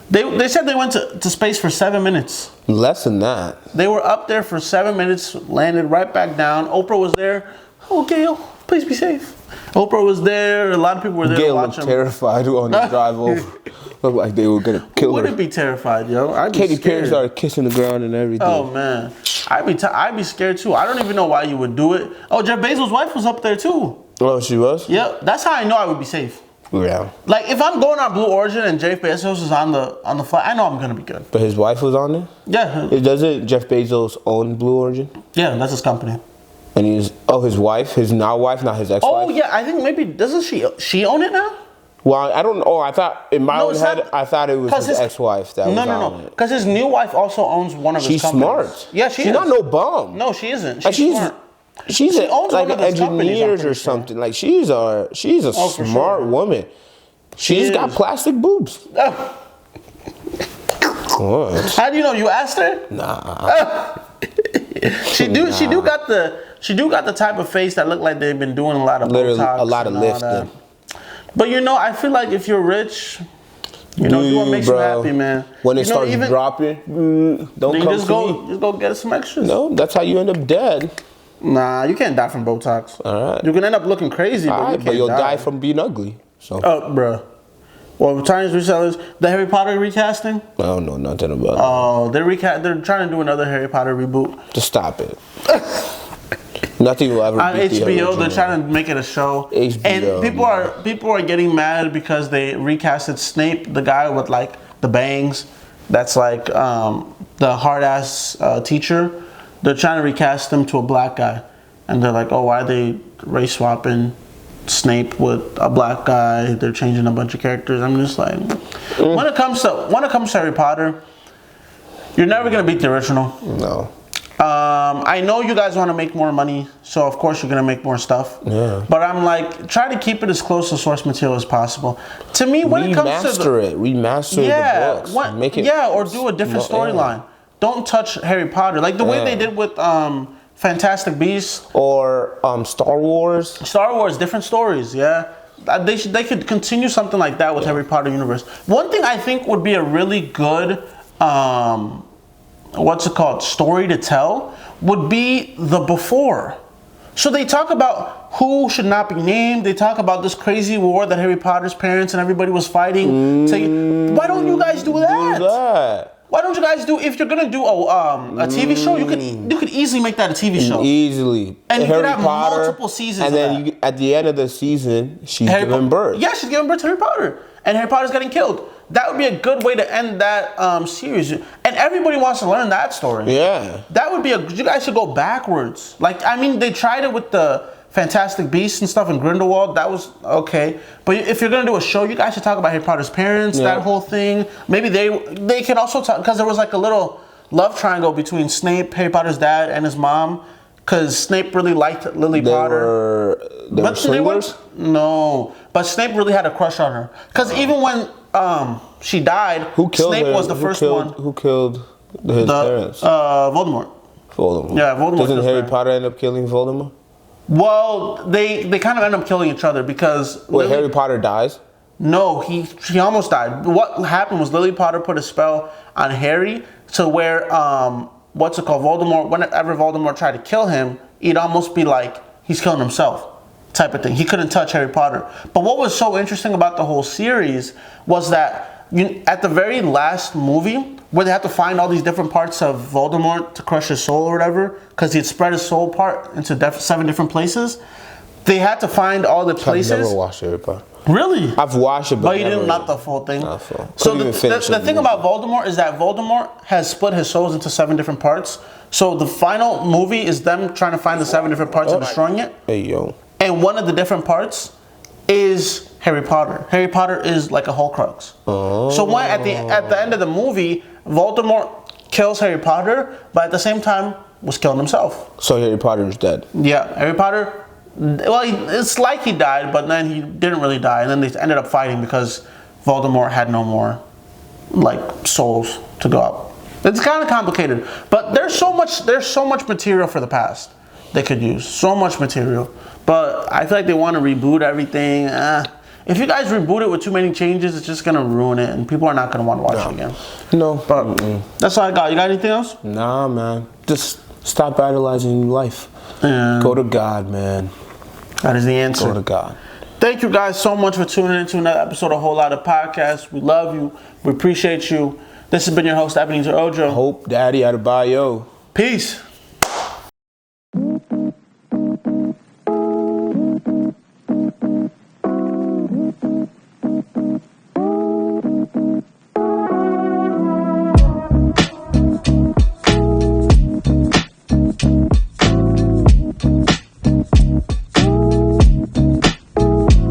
They said they went to space for 7 minutes. Less than that. They were up there for 7 minutes, landed right back down. Oprah was there. Oh, Gayle, please be safe. Oprah was there. A lot of people were there to watch them. Gayle looked terrified on the drive over. Looked like they were gonna kill her. Wouldn't be terrified, yo. Katy Perry started kissing the ground and everything. Oh man, I'd be scared too. I don't even know why you would do it. Oh, Jeff Bezos' wife was up there too. Oh, she was? Yep. That's how I know I would be safe. Yeah. Like if I'm going on Blue Origin and Jeff Bezos is on the flight, I know I'm gonna be good. But his wife was on there? Yeah. Doesn't Jeff Bezos own Blue Origin? Yeah, that's his company. And his wife, his now wife, not his ex-wife. Oh yeah, I think maybe doesn't she own it now? Well, I don't know. Oh, I thought in my own head, I thought it was his ex-wife that was on it. Because his new wife also owns one of his companies. She's smart. Yeah, she's not no bum. No, she isn't. She's smart. She's owns like one an of his engineer or something. Like she's a smart woman. She's got plastic boobs. What? How do you know? You asked her? Nah. She do got the type of face that look like they've been doing a lot of Botox, a lot of lifting. But you know, I feel like if you're rich, you know, do what makes you happy, man. When it starts dropping, don't come just go get some extras. No, that's how you end up dead. Nah, you can't die from Botox. All right. You can end up looking crazy, but you'll die from being ugly. So. Oh, bruh. Well, Chinese resellers, the Harry Potter recasting? I don't know nothing about it. Oh, they're trying to do another Harry Potter reboot. Just stop it. Nothing will ever on HBO. They're trying to make it a show, HBO, and people are getting mad because they recasted Snape, the guy with like the bangs. That's like the hard ass teacher. They're trying to recast him to a black guy, and they're like, "Oh, why are they race swapping Snape with a black guy? They're changing a bunch of characters." I'm just like, when it comes to Harry Potter, you're never gonna beat the original. No. I know you guys want to make more money, so of course you're gonna make more stuff. Yeah. But I'm like, try to keep it as close to source material as possible. To me, when it comes to remaster the books, make it or do a different storyline. Don't touch Harry Potter like the way they did with Fantastic Beasts or Star Wars. Star Wars, different stories. Yeah, they could continue something like that with Harry Potter universe. One thing I think would be a really good story to tell would be the before. So they talk about who should not be named. They talk about this crazy war that Harry Potter's parents and everybody was fighting. Why don't you guys do that? Why don't you guys do, if you're gonna do a TV show, you could easily make that a TV show. Easily. And you Harry could have Potter, multiple seasons. And then at the end of the season, she's giving birth. Yeah, she's giving birth to Harry Potter, and Harry Potter's getting killed. That would be a good way to end that series, and everybody wants to learn that story. Yeah, that would be you guys should go backwards. Like, I mean, they tried it with the Fantastic Beasts and stuff in Grindelwald. That was okay, but if you're gonna do a show, you guys should talk about Harry Potter's parents, that whole thing. Maybe they can also talk, because there was like a little love triangle between Snape, Harry Potter's dad, and his mom. Because Snape really liked Lily Potter. They were swingers? No, but Snape really had a crush on her. Because even when she died, Snape was the first one. Who killed his parents? Voldemort. Yeah, Voldemort. Doesn't Harry Potter end up killing Voldemort? Well, they kind of end up killing each other because... Harry Potter dies? No, he almost died. What happened was Lily Potter put a spell on Harry to where... Voldemort, whenever Voldemort tried to kill him, it'd almost be like he's killing himself type of thing. He couldn't touch Harry Potter. But what was so interesting about the whole series was that at the very last movie, where they had to find all these different parts of Voldemort to crush his soul or whatever, because he had spread his soul part into 7 different places, they had to find all the places. I've never watched Harry Potter. Really? I've watched it, but you didn't, not the full thing. Not full. So the thing about Voldemort is that Voldemort has split his souls into 7 different parts. So the final movie is them trying to find the 7 different parts and destroying it. Hey, yo. And one of the different parts is Harry Potter. Harry Potter is like a Horcrux. Oh. So at the end of the movie, Voldemort kills Harry Potter, but at the same time was killing himself. So Harry Potter is dead. Yeah, Harry Potter. Well, it's like he died, but then he didn't really die, and then they ended up fighting because Voldemort had no more, like, souls to go out. It's kind of complicated, but there's so much material for the past they could use. So much material, but I feel like they want to reboot everything. If you guys reboot it with too many changes, it's just gonna ruin it, and people are not gonna want to watch it again. No, but that's all I got. You got anything else? Nah, man. Just stop idolizing life. Go to God, man. That is the answer. Go to God. Thank you guys so much for tuning in to another episode of Whole Lotta Podcast. We love you. We appreciate you. This has been your host, Ebenezer Ojo. Hope Daddy Adebayo. Peace.